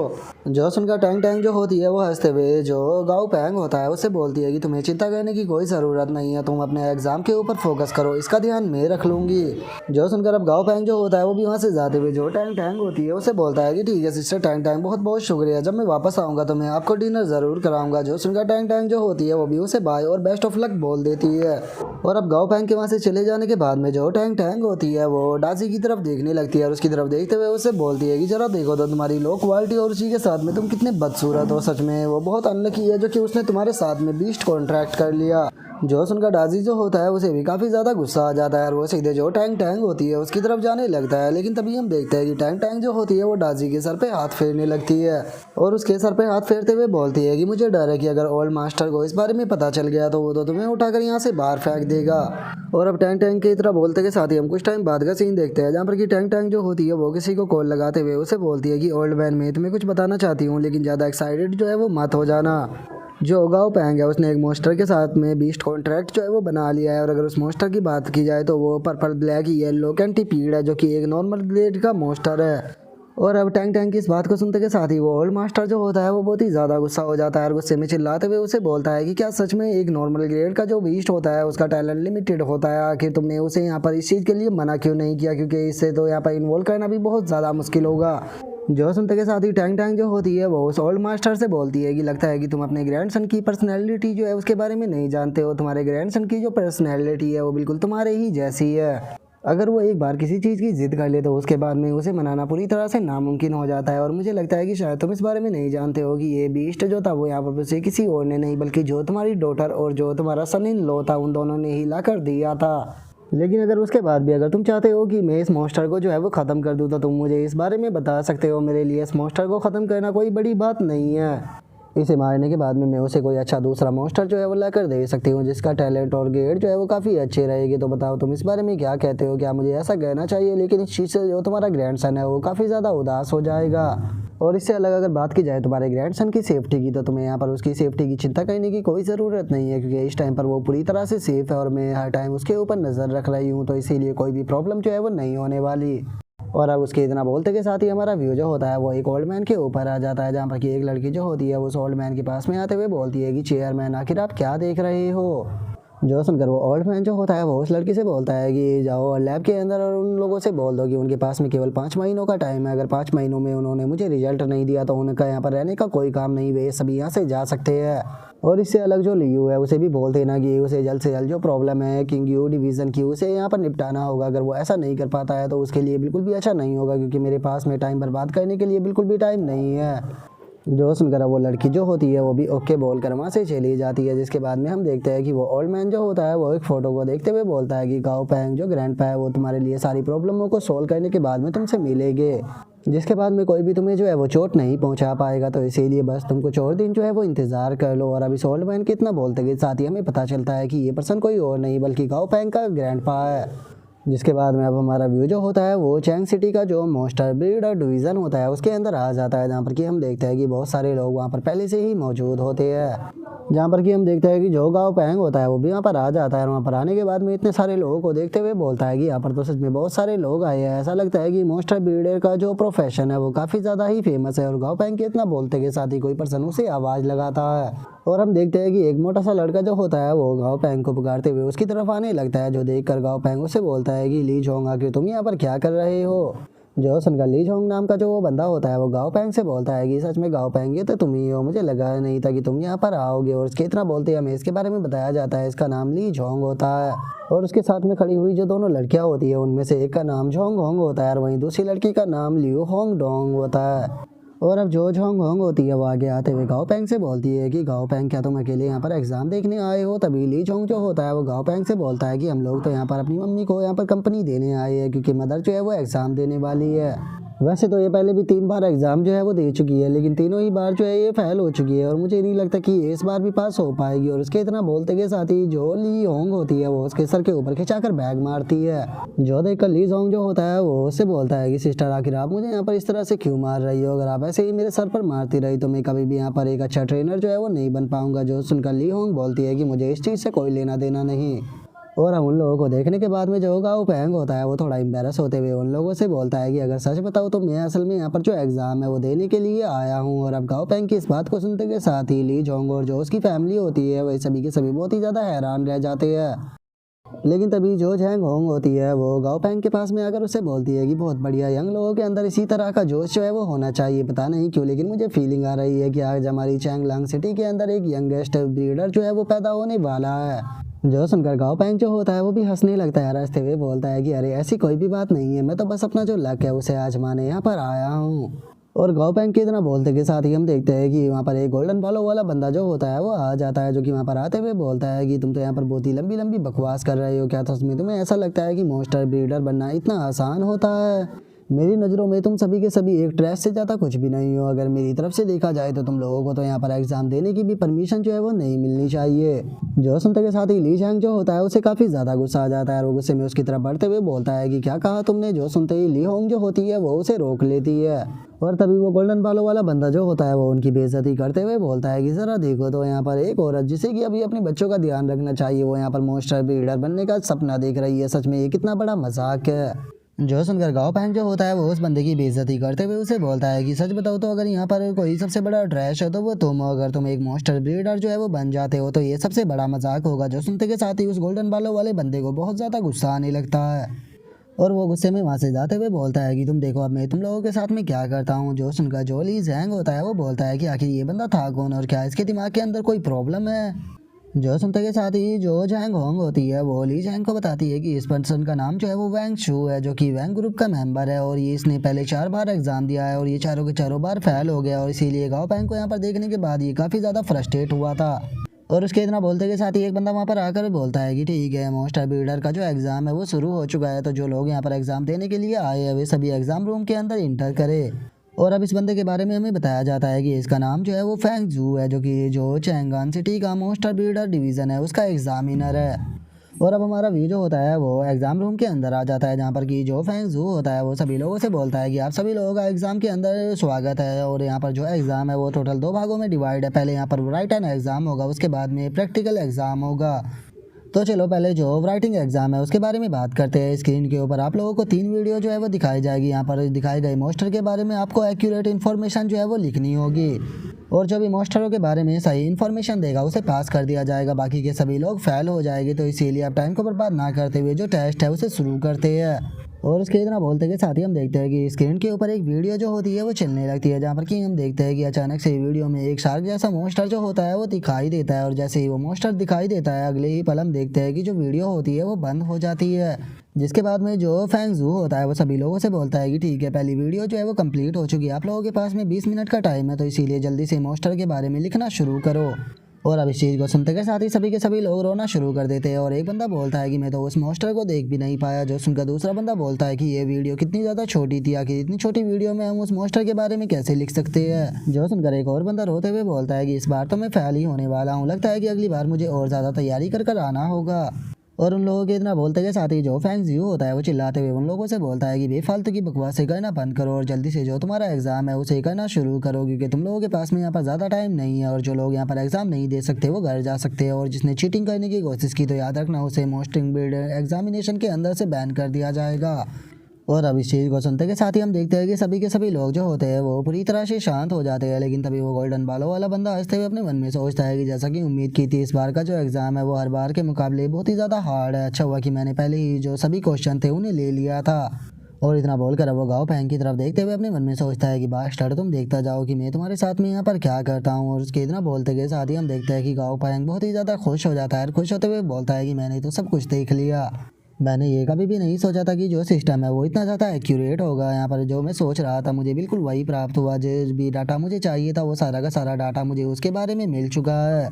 जो सुनकर टैंग टैंग जो होती है वो हंसते हुए जो गाँव पैंग होता है उससे बोलती है कि तुम्हें चिंता करने की कोई ज़रूरत नहीं है, तुम अपने एग्ज़ाम के ऊपर फोकस करो, इसका ध्यान मैं रख लूँगी। जो सुनकर अब गाँव पैंग जो होता है वो भी वहाँ से जाते हुए जो टैंग टैंग होती है उससे बोलता है कि ठीक है सिस्टर टैंग टैंग, बहुत बहुत शुक्रिया, जब मैं वापस आऊँगा तो मैं आपको डिनर ज़रूर कराऊँगा। जो सुनकर टैंग टैंग जो होती है वो भी उसे बाय और बेस्ट ऑफ लक बोल देती है। है। और अब गाओ पैंग के वहाँ से चले जाने के बाद में जो टैंग टैंग होती है वो डाजी की तरफ देखने लगती है और उसकी तरफ देखते हुए उससे बोलती है कि जरा देखो तो तुम्हारी लो क्वालिटी और उसी के साथ में तुम कितने बदसूरत हो। सच में वो बहुत अनलकी है जो कि उसने तुम्हारे साथ में बीस्ट कॉन्ट्रैक्ट कर लिया। जो सुनकर डाजी जो होता है उसे भी काफ़ी ज़्यादा गुस्सा आ जाता है और वो सीधे जो टैंग टैंग होती है उसकी तरफ जाने लगता है। लेकिन तभी हम देखते हैं कि टैंग टैंग जो होती है वो डाजी के सर पे हाथ फेरने लगती है और उसके सर पे हाथ फेरते हुए बोलती है कि मुझे डर है कि अगर ओल्ड मास्टर को इस बारे में पता चल गया तो वो तो तुम्हें उठाकर यहाँ से बाहर फेंक देगा। और अब टैंग टैंग की तरह बोलते के साथ ही हम कुछ टाइम बाद का सीन देखते हैं जहाँ पर कि टैंग टैंग जो होती है वो किसी को कॉल लगाते हुए उसे बोलती है कि ओल्ड मैन मैं तुम्हें कुछ बताना चाहती हूँ लेकिन ज़्यादा एक्साइटेड जो है वो मत हो जाना। जो गाओ पैंग है उसने एक मोस्टर के साथ में बीस्ट कॉन्ट्रैक्ट जो है वो बना लिया है और अगर उस मोस्टर की बात की जाए तो वो पर्पल ब्लैक येलो कैंटीपीड है जो कि एक नॉर्मल ग्रेड का मोस्टर है। और अब टैंग टैंग की इस बात को सुनते के साथ ही वो ओल्ड मास्टर जो होता है वो बहुत ही ज़्यादा गुस्सा हो जाता है और गुस्से में चिल्लाते हुए उसे बोलता है कि क्या सच में एक नॉर्मल ग्रेड का जो बीस्ट होता है उसका टैलेंट लिमिटेड होता है। आखिर तुमने उसे यहाँ पर इस चीज़ के लिए मना क्यों नहीं किया, क्योंकि इससे तो यहाँ पर इन्वॉल्व करना भी बहुत ज़्यादा मुश्किल होगा। जो सुनते के साथ ही टैंग टैंग जो होती है वो उस ओल्ड मास्टर से बोलती है कि लगता है कि तुम अपने ग्रैंडसन की पर्सनैलिटी जो है उसके बारे में नहीं जानते हो। तुम्हारे ग्रैंडसन की जो पर्सनैलिटी है वो बिल्कुल तुम्हारे ही जैसी है। अगर वो एक बार किसी चीज़ की जिद कर ले तो उसके बाद में उसे मनाना पूरी तरह से नामुमकिन हो जाता है। और मुझे लगता है कि शायद तुम इस बारे में नहीं जानते हो कि ये बीस्ट जो था वो यहाँ पर उसे किसी और ने नहीं बल्कि जो तुम्हारी डॉटर और जो तुम्हारा सन इन लॉ था उन दोनों ने ही ला कर दिया था। लेकिन अगर उसके बाद भी अगर तुम चाहते हो कि मैं इस मॉन्स्टर को जो है वो ख़त्म कर दूँ तो तुम मुझे इस बारे में बता सकते हो। मेरे लिए इस मॉन्स्टर को ख़त्म करना कोई बड़ी बात नहीं है। इसे मारने के बाद में मैं उसे कोई अच्छा दूसरा मॉन्स्टर जो है वो लाकर दे सकती हूँ जिसका टैलेंट और ग्रेड जो है वो काफ़ी अच्छे रहेगी। तो बताओ तुम इस बारे में क्या कहते हो, क्या मुझे ऐसा कहना चाहिए? लेकिन इस चीज़ से जो तुम्हारा ग्रैंडसन है वो काफ़ी ज़्यादा उदास हो जाएगा। और इससे अलग अगर बात की जाए तुम्हारे ग्रैंडसन की सेफ्टी की तो तुम्हें यहाँ पर उसकी सेफ्टी की चिंता करने की कोई ज़रूरत नहीं है, क्योंकि इस टाइम पर वो पूरी तरह से सेफ है और मैं हर टाइम उसके ऊपर नज़र रख रही हूँ। तो इसीलिए कोई भी प्रॉब्लम जो है वो नहीं होने वाली। और अब उसके इतना बोलते के साथ ही हमारा व्यू जो होता है वो एक ओल्ड मैन के ऊपर आ जाता है जहाँ पर कि एक लड़की जो होती है उस ओल्ड मैन के पास में आते हुए बोलती है कि चेयरमैन आखिर आप क्या देख रहे हो। जो सुनकर वो ओल्ड मैन जो होता है वो उस लड़की से बोलता है कि जाओ लैब के अंदर और उन लोगों से बोल दो कि उनके पास में केवल 5 महीनों का टाइम है। अगर 5 महीनों में उन्होंने मुझे रिजल्ट नहीं दिया तो उनका यहाँ पर रहने का कोई काम नहीं, वे सभी यहाँ से जा सकते हैं। और इससे अलग जो लियू है उसे भी बोल देना कि उसे जल्द से जल्द जो प्रॉब्लम है किंग यू डिवीज़न की उसे यहाँ पर निपटाना होगा। अगर वो ऐसा नहीं कर पाता है तो उसके लिए बिल्कुल भी अच्छा नहीं होगा, क्योंकि मेरे पास में टाइम बर्बाद करने के लिए बिल्कुल भी टाइम नहीं है। जो सुनकर वो लड़की जो होती है वो भी ओके बोल कर वहाँ से चली जाती है। जिसके बाद में हम देखते हैं कि वो ओल्ड मैन जो होता है वो एक फ़ोटो को देखते हुए बोलता है कि गाओ पैंग जो ग्रैंडपा है वो तुम्हारे लिए सारी प्रॉब्लमों को सोल्व करने के बाद में तुमसे मिलेंगे, जिसके बाद में कोई भी तुम्हें जो है वो चोट नहीं पहुंचा पाएगा। तो इसीलिए बस तुम कुछ और दिन जो है वो इंतज़ार कर लो। और अभी इस ओल्ड मैन के इतना बोलते के साथ ही हमें पता चलता है कि ये पर्सन कोई और नहीं बल्कि गाओ पैंग का ग्रैंडपा है। जिसके बाद में अब हमारा व्यू जो होता है वो चैंग सिटी का जो मॉन्स्टर ब्रीड और डिवीज़न होता है उसके अंदर आ जाता है, जहाँ पर कि हम देखते हैं कि बहुत सारे लोग वहाँ पर पहले से ही मौजूद होते हैं। जहाँ पर कि हम देखते हैं कि जो गाओ पैंग होता है वो भी वहाँ पर आ जाता है और वहाँ पर आने के बाद में इतने सारे लोगों को देखते हुए बोलता है कि यहाँ पर तो सच में बहुत सारे लोग आए हैं। ऐसा लगता है कि मॉन्स्टर ब्रीडर का जो प्रोफेशन है वो काफ़ी ज़्यादा ही फेमस है। और गाओ पैंग के इतना बोलते के साथ ही कोई पर्सन उसे आवाज़ लगाता है और हम देखते हैं कि एक मोटा सा लड़का जो होता है वो गाओ पैंग को पुकारते हुए उसकी तरफ आने लगता है। जो देख कर गाओ पैंग उससे बोलता है कि ली जोंग आखिर तुम यहाँ पर क्या कर रहे हो। जो सुनकर ली जोंग नाम का जो वो बंदा होता है वो गाओ पैंग से बोलता है कि सच में गाओ पैंग ये तो तुम ही हो, मुझे लगा नहीं था कि तुम यहाँ पर आओगे। और उसके इतना बोलते ही हमें इसके बारे में बताया जाता है इसका नाम ली जोंग होता है और उसके साथ में खड़ी हुई जो दोनों लड़कियाँ होती है उनमें से एक का नाम जोंग होंग होता है और वहीं दूसरी लड़की का नाम लियो होंग डोंग होता है। और अब जो झोंग होंग होती है वो आगे आते हुए गाओ पैंग से बोलती है कि गाओ पैंग क्या तुम अकेले यहाँ पर एग्ज़ाम देखने आए हो। तभी ली झोंग जो होता है वो गाओ पैंग से बोलता है कि हम लोग तो यहाँ पर अपनी मम्मी को यहाँ पर कंपनी देने आए हैं, क्योंकि मदर जो है वो एग्ज़ाम देने वाली है। वैसे तो ये पहले भी 3 बार एग्ज़ाम जो है वो दे चुकी है, लेकिन तीनों ही बार जो है ये फेल हो चुकी है और मुझे नहीं लगता कि ये इस बार भी पास हो पाएगी। और उसके इतना बोलते के साथ ही जो ली होंग होती है वो उसके सर के ऊपर खिंचाकर बैग मारती है। जो देखकर ली जोंग जो होता है वो उससे बोलता है कि सिस्टर आखिर आप मुझे यहाँ पर इस तरह से क्यों मार रही हो, अगर आप ऐसे ही मेरे सर पर मारती रही तो मैं कभी भी यहाँ पर एक अच्छा ट्रेनर जो है वो नहीं बन पाऊंगा। जो सुनकर ली होंग बोलती है कि मुझे इस चीज़ से कोई लेना देना नहीं। और हम उन लोगों को देखने के बाद में जो गाओ पैंग होता है वो थोड़ा एम्बेरस होते हुए उन लोगों से बोलता है कि अगर सच बताओ तो मैं असल में यहाँ पर जो एग्ज़ाम है वो देने के लिए आया हूँ। और अब गाओ पैंग की इस बात को सुनते के साथ ही ली जोंग और जो उसकी फैमिली होती है वही सभी के सभी बहुत ही ज़्यादा हैरान रह जाते हैं। लेकिन तभी जो झैंग होंग होती है वो गाओ पैंग के पास में आकर उससे बोलती है कि बहुत बढ़िया, यंग लोगों के अंदर इसी तरह का जोश जो है वो होना चाहिए। पता नहीं क्यों लेकिन मुझे फीलिंग आ रही है कि आज हमारी चैंगलांग सिटी के अंदर एक यंगेस्ट ब्रीडर जो है वो पैदा होने वाला है। जो सुनकर गाँव पैंग जो होता है वो भी हंसने लगता है, हंसते हुए बोलता है कि अरे ऐसी कोई भी बात नहीं है, मैं तो बस अपना जो लक है उसे आजमाने यहाँ पर आया हूँ। और गाँव पैंग के इतना बोलते के साथ ही हम देखते हैं कि वहाँ पर एक गोल्डन फॉलो वाला बंदा जो होता है वो आ जाता है, जो कि वहाँ पर आते हुए बोलता है कि तुम तो यहाँ पर बहुत ही लंबी लंबी बकवास कर रहे हो, क्या सच में तुम्हें ऐसा लगता है कि मॉन्स्टर ब्रीडर बनना इतना आसान होता है? मेरी नज़रों में तुम सभी के सभी एक ट्रैश से ज़्यादा कुछ भी नहीं हो। अगर मेरी तरफ से देखा जाए तो तुम लोगों को तो यहाँ पर एग्ज़ाम देने की भी परमिशन जो है वो नहीं मिलनी चाहिए। जो सुनते के साथ ही ली जैंग जो होता है उसे काफ़ी ज़्यादा गुस्सा आ जाता है और वो गुस्से में उसकी तरफ बढ़ते हुए बोलता है कि क्या कहा तुमने। जो सुनते ही ली होंग जो होती है वो उसे रोक लेती है और तभी वो गोल्डन बालों वाला बंदा जो होता है वो उनकी बेइज्जती करते हुए बोलता है कि ज़रा देखो तो यहाँ पर एक औरत जिसे कि अभी अपने बच्चों का ध्यान रखना चाहिए वो यहाँ पर मॉन्स्टर ब्रीडर बनने का सपना देख रही है। सच में ये कितना बड़ा मजाक है। जो सुनकर गाँव पैंग जो होता है वो उस बंदे की बेइज्जती करते हुए उसे बोलता है कि सच बताओ तो अगर यहाँ पर कोई सबसे बड़ा ट्रैश है तो वो तुम हो। अगर तुम एक मॉन्स्टर ब्रीडर जो है वो बन जाते हो तो ये सबसे बड़ा मजाक होगा। जो सुनते के साथ ही उस गोल्डन बालों वाले बंदे को बहुत ज़्यादा गुस्सा आने लगता है और वो गुस्से में वहाँ से जाते हुए बोलता है कि तुम देखो अब मैं तुम लोगों के साथ में क्या करता हूँ। जो सुनकर जो ली जैंग होता है वो बोलता है कि आखिर ये बंदा था कौन और क्या इसके दिमाग के अंदर कोई प्रॉब्लम है। जो सुनते के साथ ही जो जैंग होंग होती है वो ली जैंग को बताती है कि इस पर्सन का नाम जो है वो वैंग शू है, जो कि वैंग ग्रुप का मेंबर है और ये इसने पहले 4 बार एग्जाम दिया है और ये चारों के चारों बार फेल हो गया और इसीलिए गाँव पैंग को यहाँ पर देखने के बाद ये काफ़ी ज़्यादा फ्रस्ट्रेट हुआ था। और उसके इतना बोलते के साथ ही एक बंदा वहाँ पर आकर बोलता है कि ठीक है मॉन्स्टर ब्रीडर का जो एग्ज़ाम है वो शुरू हो चुका है, तो जो लोग यहाँ पर एग्ज़ाम देने के लिए आए हैं वे सभी एग्ज़ाम रूम के अंदर इंटर करे। और अब इस बंदे के बारे में हमें बताया जाता है कि इसका नाम जो है वो फैंग जू है, जो कि जो चैंगान सिटी का मॉन्स्टर ब्रीडर डिवीज़न है उसका एग्जामिनर है। और अब हमारा व्यू जो होता है वो एग्ज़ाम रूम के अंदर आ जाता है, जहाँ पर कि जो फैंग जू होता है वो सभी लोगों से बोलता है कि आप सभी लोगों का एग्ज़ाम के अंदर स्वागत है। और यहाँ पर जो एग्ज़ाम है वो टोटल 2 भागों में डिवाइड है। पहले यहाँ पर राइटन एग्ज़ाम होगा, उसके बाद में प्रैक्टिकल एग्ज़ाम होगा। तो चलो पहले जो राइटिंग एग्जाम है उसके बारे में बात करते हैं। स्क्रीन के ऊपर आप लोगों को 3 वीडियो जो है वो दिखाई जाएगी। यहाँ पर दिखाए गए मॉन्स्टर के बारे में आपको एक्यूरेट इन्फॉर्मेशन जो है वो लिखनी होगी और जो भी मॉन्स्टरों के बारे में सही इन्फॉर्मेशन देगा उसे पास कर दिया जाएगा, बाकी के सभी लोग फेल हो जाएंगे। तो इसीलिए आप टाइम को बर्बाद ना करते हुए जो टेस्ट है उसे शुरू करते हैं। और उसके इतना बोलते के साथ ही हम देखते हैं कि स्क्रीन के ऊपर एक वीडियो जो होती है वो चलने लगती है, जहाँ पर कि हम देखते हैं कि अचानक से वीडियो में एक शार्क जैसा मॉन्स्टर जो होता है वो दिखाई देता है और जैसे ही वो मॉन्स्टर दिखाई देता है अगले ही पल हम देखते हैं कि जो वीडियो होती है वो बंद हो जाती है। जिसके बाद में जो फैंग जू होता है वो सभी लोगों से बोलता है कि ठीक है पहली वीडियो जो है वो कंप्लीट हो चुकी है, आप लोगों के पास में 20 मिनट का टाइम है, तो इसीलिए जल्दी से मॉन्स्टर के बारे में लिखना शुरू करो। और अब इस चीज़ को सुनते के साथ ही सभी के सभी लोग रोना शुरू कर देते हैं और एक बंदा बोलता है कि मैं तो उस मॉन्स्टर को देख भी नहीं पाया। जो सुनकर दूसरा बंदा बोलता है कि ये वीडियो कितनी ज़्यादा छोटी थी, आखिर इतनी छोटी वीडियो में हम उस मॉन्स्टर के बारे में कैसे लिख सकते हैं। जो सुनकर एक और बंदा रोते हुए बोलता है कि इस बार तो मैं फेल ही होने वाला हूँ, लगता है कि अगली बार मुझे और ज़्यादा तैयारी कर कर आना होगा। और उन लोगों के इतना बोलते के साथ ही जो फैंग जियो होता है वो चिल्लाते हुए उन लोगों से बोलता है कि बेफालतू की बकवासें करना बंद करो और जल्दी से जो तुम्हारा एग्जाम है उसे करना शुरू करो, क्योंकि तुम लोगों के पास में यहाँ पर ज़्यादा टाइम नहीं है और जो लोग यहाँ पर एग्जाम नहीं दे सकते वो घर जा सकते हैं। और जिसने चीटिंग करने की कोशिश की तो याद रखना उसे मॉन्स्टर ब्रीडर एग्जामिनेशन के अंदर से बैन कर दिया जाएगा। और अब इस चीज़ को सुनते के साथ ही हम देखते हैं कि सभी के सभी लोग जो होते हैं वो पूरी तरह से शांत हो जाते हैं। लेकिन तभी वो गोल्डन बालों वाला बंदा हंसते हुए अपने मन में सोचता है कि जैसा कि उम्मीद की थी इस बार का जो एग्ज़ाम है वो हर बार के मुकाबले बहुत ही ज़्यादा हार्ड है। अच्छा हुआ कि मैंने पहले ही जो सभी क्वेश्चन थे उन्हें ले लिया था। और इतना बोलकर अब वो गाँव पैंग की तरफ देखते हुए अपने मन में सोचता है कि बास्टर्ड तुम देखता जाओ कि मैं तुम्हारे साथ में यहाँ पर क्या करता हूँ। और उसके इतना बोलते के साथ ही हम देखते हैं कि गाँव पैंग बहुत ही ज़्यादा खुश हो जाता है और खुश होते हुए बोलता है कि मैंने तो सब कुछ देख लिया। मैंने ये कभी भी नहीं सोचा था कि जो सिस्टम है वो इतना ज़्यादा एक्यूरेट होगा। यहाँ पर जो मैं सोच रहा था मुझे बिल्कुल वही प्राप्त हुआ, जो भी डाटा मुझे चाहिए था वो सारा का सारा डाटा मुझे उसके बारे में मिल चुका है।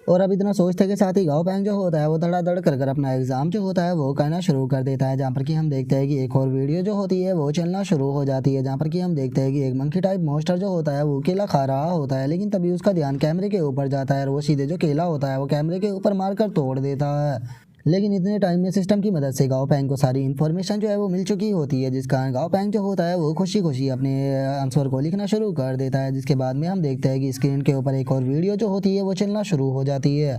और अब इतना सोचते के साथ ही गाँव पैंग जो होता है वो धड़ाधड़ कर अपना एग्ज़ाम जो होता है वो करना शुरू कर देता है। जहाँ पर कि हम देखते हैं कि एक और वीडियो जो होती है वो चलना शुरू हो जाती है, जहाँ पर कि हम देखते हैं कि एक मंकी टाइप मॉन्स्टर जो होता है वो केला खा रहा होता है। लेकिन तभी उसका ध्यान कैमरे के ऊपर जाता है और वो सीधे जो केला होता है वो कैमरे के ऊपर मारकर तोड़ देता है। लेकिन इतने टाइम में सिस्टम की मदद से गाँव पैंग को सारी इन्फॉर्मेशन जो है वो मिल चुकी होती है, जिस कारण गाँव पैंग जो होता है वो खुशी खुशी अपने आंसर को लिखना शुरू कर देता है। जिसके बाद में हम देखते हैं कि स्क्रीन के ऊपर एक और वीडियो जो होती है वो चलना शुरू हो जाती है,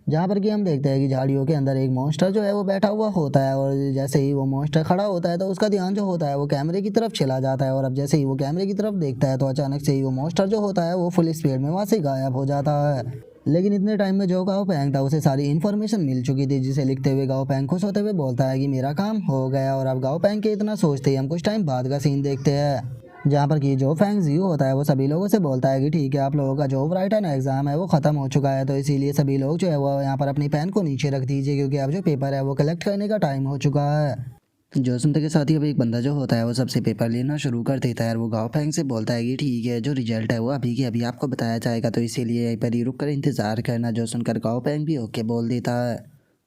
जहाँ पर कि हम देखते हैं कि झाड़ियों के अंदर एक मॉन्स्टर जो है वो बैठा हुआ होता है। और जैसे ही वो मॉन्स्टर खड़ा होता है तो उसका ध्यान जो होता है वो कैमरे की तरफ चला जाता है। और अब जैसे ही वो कैमरे की तरफ देखता है तो अचानक से ही वो मॉन्स्टर जो होता है वो फुल स्पीड में वहाँ से गायब हो जाता है। लेकिन इतने टाइम में जो गाँव पैंग था उसे सारी इन्फॉर्मेशन मिल चुकी थी, जिसे लिखते हुए गाँव पैंग खुश होते हुए बोलता है कि मेरा काम हो गया। और अब गाँव पैंग के इतना सोचते ही हम कुछ टाइम बाद का सीन देखते हैं। जहाँ पर कि जो फैंग जियो होता है वो सभी लोगों से बोलता है कि ठीक है, आप लोगों का जो राइटन एग्जाम है वो खत्म हो चुका है, तो इसीलिए सभी लोग जो है वो यहाँ पर अपनी पेन को नीचे रख दीजिए क्योंकि अब जो पेपर है वो कलेक्ट करने का टाइम हो चुका है। जो सुनते के साथ ही अब एक बंदा जो होता है वो सबसे पेपर लेना शुरू कर देता है और वो गाँव फैंग से बोलता है कि ठीक है, जो रिजल्ट है वो अभी के अभी आपको बताया जाएगा, तो इसीलिए यहीं पर ही रुक कर इंतज़ार करना। जो सुनकर गाँव फैंग भी ओके बोल देता है।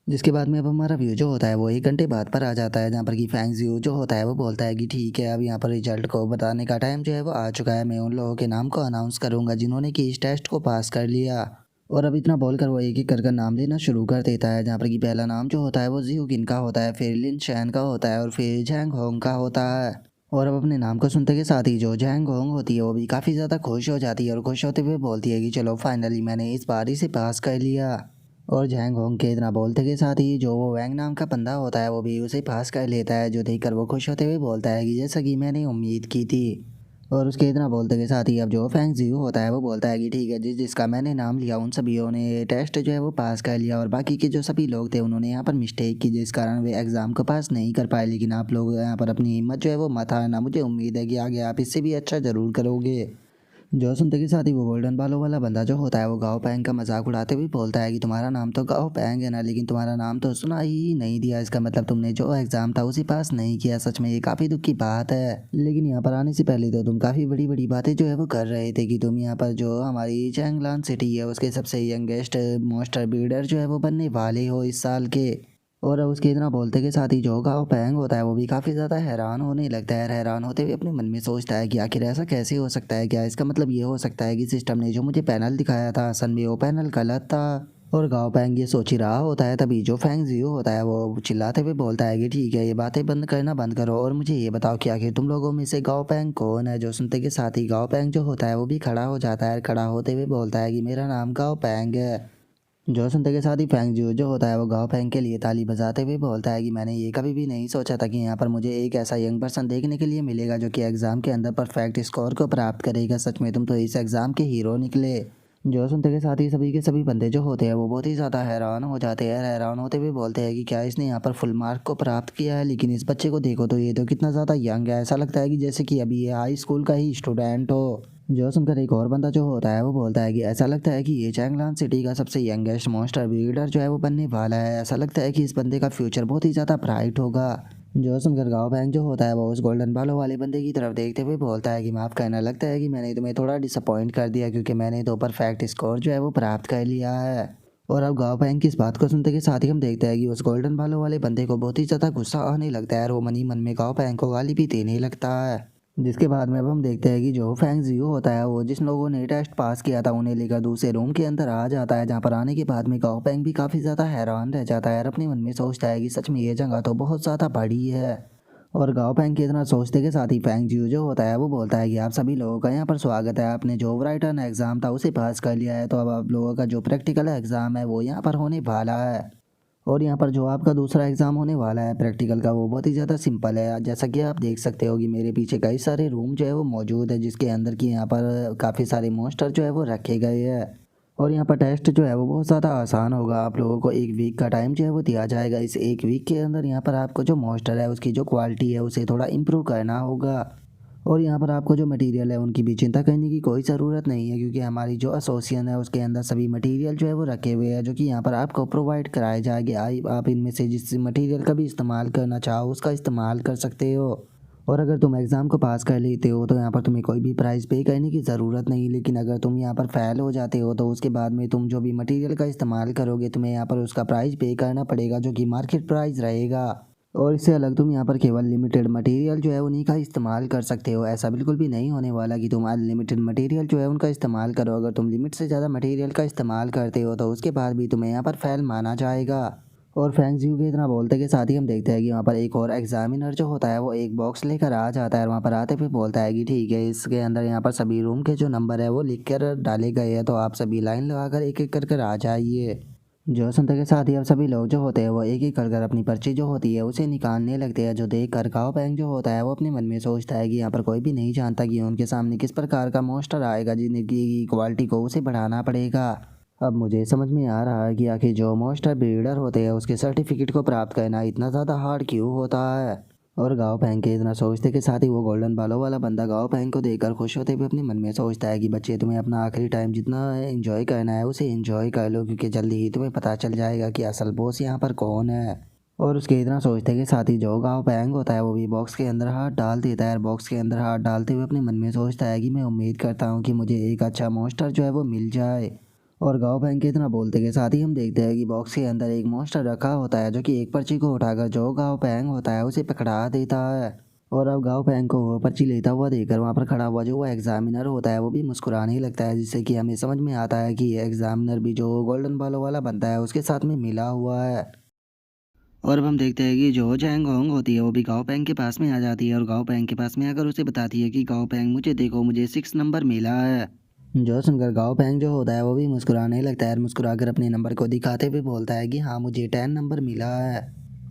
जिसके बाद में अब हमारा व्यू जो होता है वो 1 घंटे बाद पर आ जाता है, जहाँ पर कि फैंग व्यू जो होता है वो बोलता है कि ठीक है, अब यहाँ पर रिजल्ट को बताने का टाइम जो है वो आ चुका है। मैं उन लोगों के नाम को अनाउंस करूँगा जिन्होंने कि इस टेस्ट को पास कर लिया। और अब इतना बोलकर वो एक एक कर नाम लेना शुरू कर देता है, जहाँ पर कि पहला नाम जो होता है वो जियो किन का होता है, फिर लिन शैन का होता है और फिर जैंग होंग का होता है। और अब अपने नाम को सुनते के साथ ही जो जैंग होंग होती है वो भी काफ़ी ज़्यादा खुश हो जाती है और खुश होते हुए बोलती है कि चलो फाइनली मैंने इस बार इसे पास कर लिया। और जैंग होंग के इतना बोलते के साथ ही जो वो वैंग नाम का बंदा होता है वो भी उसे पास कर लेता है, जो देखकर वो खुश होते हुए बोलता है कि जैसा कि मैंने उम्मीद की थी। और उसके इतना बोलते के साथ ही अब जो फैंग जियो होता है वो बोलता है कि ठीक है, जिसका मैंने नाम लिया उन सभी ने टेस्ट जो है वो पास कर लिया और बाकी के जो सभी लोग थे उन्होंने यहाँ पर मिस्टेक की, जिस कारण वे एग्ज़ाम को पास नहीं कर पाए। लेकिन आप लोग यहाँ पर अपनी हिम्मत जो है वो मत हारना, मुझे उम्मीद है कि आगे आप इससे भी अच्छा ज़रूर करोगे। जो सुनते के साथ ही वो गोल्डन बालों वाला बंदा जो होता है वो गाओ पैंग का मजाक उड़ाते हुए बोलता है कि तुम्हारा नाम तो गाओ पैंग है ना, लेकिन तुम्हारा नाम तो सुना ही नहीं दिया, इसका मतलब तुमने जो एग्जाम था उसे पास नहीं किया। सच में ये काफ़ी दुख की बात है। लेकिन यहाँ पर आने से पहले तो तुम काफ़ी बड़ी बड़ी बातें जो है वो कर रहे थे कि तुम यहाँ पर जो हमारी चैंगलान सिटी है उसके सबसे यंगेस्ट मोस्टर बिल्डर जो है वो बनने वाले हो इस साल के। और उसके इतना बोलते के साथ ही जो गाँव पैंग होता है वो भी काफ़ी ज़्यादा हैरान होने लगता है। हैरान होते हुए अपने मन में सोचता है कि आखिर ऐसा कैसे हो सकता है, क्या इसका मतलब ये हो सकता है कि सिस्टम ने जो मुझे पैनल दिखाया था असल में वो पैनल गलत था। और गाँव पैंग ये सोच ही रहा होता है, तभी जो फैंग जियो होता है वो चिल्लाते हुए बोलता है कि ठीक है, ये बातें बंद करना बंद करो और मुझे ये बताओ कि आखिर तुम लोगों में से गाँव पैंग कौन है। जो सुनते के साथ ही गाँव पैंग जो होता है वो भी खड़ा हो जाता है। खड़ा होते हुए बोलता है कि मेरा नाम गाँव पैंग है। जो सुनते के साथ ही फैंग जो होता है वो गाँव फैंग के लिए ताली बजाते हुए बोलता है कि मैंने ये कभी भी नहीं सोचा था कि यहाँ पर मुझे एक ऐसा यंग पर्सन देखने के लिए मिलेगा जो कि एग्ज़ाम के अंदर परफेक्ट स्कोर को प्राप्त करेगा। सच में तुम तो इस एग्ज़ाम के हीरो निकले। जो सुनते के साथ ही सभी के सभी बंदे जो होते हैं वो बहुत ही ज़्यादा हैरान हो जाते हैं। हैरान होते हुए बोलते हैं कि क्या इसने यहाँ पर फुल मार्क को प्राप्त किया है, लेकिन इस बच्चे को देखो तो ये तो कितना ज़्यादा यंग है, ऐसा लगता है कि जैसे कि अभी ये हाई स्कूल का ही स्टूडेंट हो। जो सुनकर एक और बंदा जो होता है वो बोलता है कि ऐसा लगता है कि ये चैंगलान सिटी का सबसे यंगेस्ट मॉन्स्टर ब्रीडर जो है वो बनने वाला है। ऐसा लगता है कि इस बंदे का फ्यूचर बहुत ही ज़्यादा ब्राइट होगा। जो सुनकर गाँव बैंक जो होता है वो उस गोल्डन बालों वाले बंदे की तरफ देखते हुए बोलता है कि माफ़ करना, लगता है कि मैंने तुम्हें थोड़ा डिसअपॉइंट कर दिया क्योंकि मैंने तो परफेक्ट स्कोर जो है वो प्राप्त कर लिया है। और अब गाँव बैंक की इस बात को सुनते के साथ ही हम देखते हैं कि उस गोल्डन बालों वाले बंदे को बहुत ही ज़्यादा गुस्सा आने लगता है और वो मन ही मन में गाँव बैंक को गाली भी देने लगता है। जिसके बाद में अब हम देखते हैं कि जो फैंग जियो होता है वो जिन लोगों ने टेस्ट पास किया था उन्हें लेकर दूसरे रूम के अंदर आ जाता है, जहाँ पर आने के बाद में गाओ पैंग भी काफ़ी ज़्यादा हैरान रह जाता है और अपने मन में सोचता है कि सच में ये जगह तो बहुत ज़्यादा बड़ी है। और गाओ पैंग के इतना सोचते के साथ ही फैंग जियो जो होता है वो बोलता है कि आप सभी लोगों का यहाँ पर स्वागत है, आपने जो राइटन एग्ज़ाम था उसे पास कर लिया है, तो अब आप लोगों का जो प्रैक्टिकल एग्ज़ाम है वो यहाँ पर होने वाला है। और यहाँ पर जो आपका दूसरा एग्ज़ाम होने वाला है प्रैक्टिकल का वो बहुत ही ज़्यादा सिंपल है। जैसा कि आप देख सकते हो कि मेरे पीछे कई सारे रूम जो है वो मौजूद है, जिसके अंदर की यहाँ पर काफ़ी सारे मॉन्स्टर जो है वो रखे गए हैं। और यहाँ पर टेस्ट जो है वो बहुत ज़्यादा आसान होगा। आप लोगों को 1 वीक का टाइम जो है वो दिया जाएगा। इस 1 वीक के अंदर यहाँ पर आपको जो मॉन्स्टर है उसकी जो क्वालिटी है उसे थोड़ा इम्प्रूव करना होगा। और यहाँ पर आपको जो मटेरियल है उनकी भी चिंता करने की कोई ज़रूरत नहीं है, क्योंकि हमारी जो एसोसिएशन है उसके अंदर सभी मटेरियल जो है वो रखे हुए हैं, जो कि यहाँ पर आपको प्रोवाइड कराए जाएंगे। आप इनमें से जिस मटेरियल का भी इस्तेमाल करना चाहो उसका इस्तेमाल कर सकते हो। और अगर तुम एग्ज़ाम को पास कर लेते हो तो यहाँ पर तुम्हें कोई भी प्राइस पे करने की ज़रूरत नहीं, लेकिन अगर तुम यहाँ पर फेल हो जाते हो तो उसके बाद में तुम जो भी मटेरियल का इस्तेमाल करोगे तुम्हें यहाँ पर उसका प्राइस पे करना पड़ेगा, जो कि मार्केट प्राइस रहेगा। और इससे अलग तुम यहाँ पर केवल लिमिटेड मटेरियल जो है उन्हीं का इस्तेमाल कर सकते हो। ऐसा बिल्कुल भी नहीं होने वाला कि तुम अनलिमिटेड मटेरियल जो है उनका इस्तेमाल करो। अगर तुम लिमिट से ज़्यादा मटेरियल का इस्तेमाल करते हो तो उसके बाद भी तुम्हें यहाँ पर फेल माना जाएगा। और फैंग जियो के इतना बोलते के साथ ही हम देखते हैं कि वहाँ पर एक और एग्जामिनर जो होता है वो एक बॉक्स लेकर आ जाता है और वहाँ पर आते हुए बोलता है कि ठीक है, इसके अंदर यहाँ पर सभी रूम के जो नंबर है वो लिख कर डाले गए हैं, तो आप सभी लाइन लगाकर एक एक कर आ जाइए। जो सुनते के साथ ही अब सभी लोग जो होते हैं वो एक एक कर अपनी पर्ची जो होती है उसे निकालने लगते हैं, जो देख कर गाँव बैंक जो होता है वो अपने मन में सोचता है कि यहाँ पर कोई भी नहीं जानता कि उनके सामने किस प्रकार का मॉन्स्टर आएगा जिनकी क्वालिटी को उसे बढ़ाना पड़ेगा। अब मुझे समझ में आ रहा है कि आखिर जो मॉन्स्टर ब्रीडर होते हैं उसके सर्टिफिकेट को प्राप्त करना इतना ज़्यादा हार्ड क्यों होता है। और गाओ पैंग के इतना सोचते के साथ ही वो गोल्डन बालों वाला बंदा गाओ पैंग को देखकर खुश होते हुए अपने मन में सोचता है कि बच्चे, तुम्हें अपना आखिरी टाइम जितना एंजॉय करना है उसे एंजॉय कर लो, क्योंकि जल्दी ही तुम्हें पता चल जाएगा कि असल बॉस यहाँ पर कौन है। और उसके इतना सोचते के साथ ही जो गाओ पैंग होता है वो भी बॉक्स के अंदर हाथ डाल देता है। बॉक्स के अंदर हाथ डालते हुए अपने मन में सोचता है कि मैं उम्मीद करता हूँ कि मुझे एक अच्छा मॉन्स्टर जो है वो मिल जाए। और गाँव बैंक के इतना बोलते के साथ ही हम देखते हैं कि बॉक्स के अंदर एक मॉन्स्टर रखा होता है जो कि एक पर्ची को उठाकर जो गाँव पैंग होता है उसे पकड़ा देता है। और अब गाँव पैंग को वो पर्ची लेता हुआ देखकर वहाँ पर खड़ा हुआ जो वो एग्जामिनर होता है वो भी मुस्कुराने लगता है, जिससे कि हमें समझ में आता है कि ये एग्जामिनर भी जो गोल्डन बालों वाला बनता है उसके साथ में मिला हुआ है। और अब हम देखते हैं कि जो चैंग होंग होती है वो भी गाओ पैंग के पास में आ जाती है और गाओ पैंग के पास में आकर उसे बताती है कि गाओ पैंग मुझे देखो, मुझे 6 नंबर मिला है। जो सुनकर गाओ पैंग जो होता है वो भी मुस्कुराने लगता है और मुस्कुराकर अपने नंबर को दिखाते हुए बोलता है कि हाँ मुझे 10 नंबर मिला है।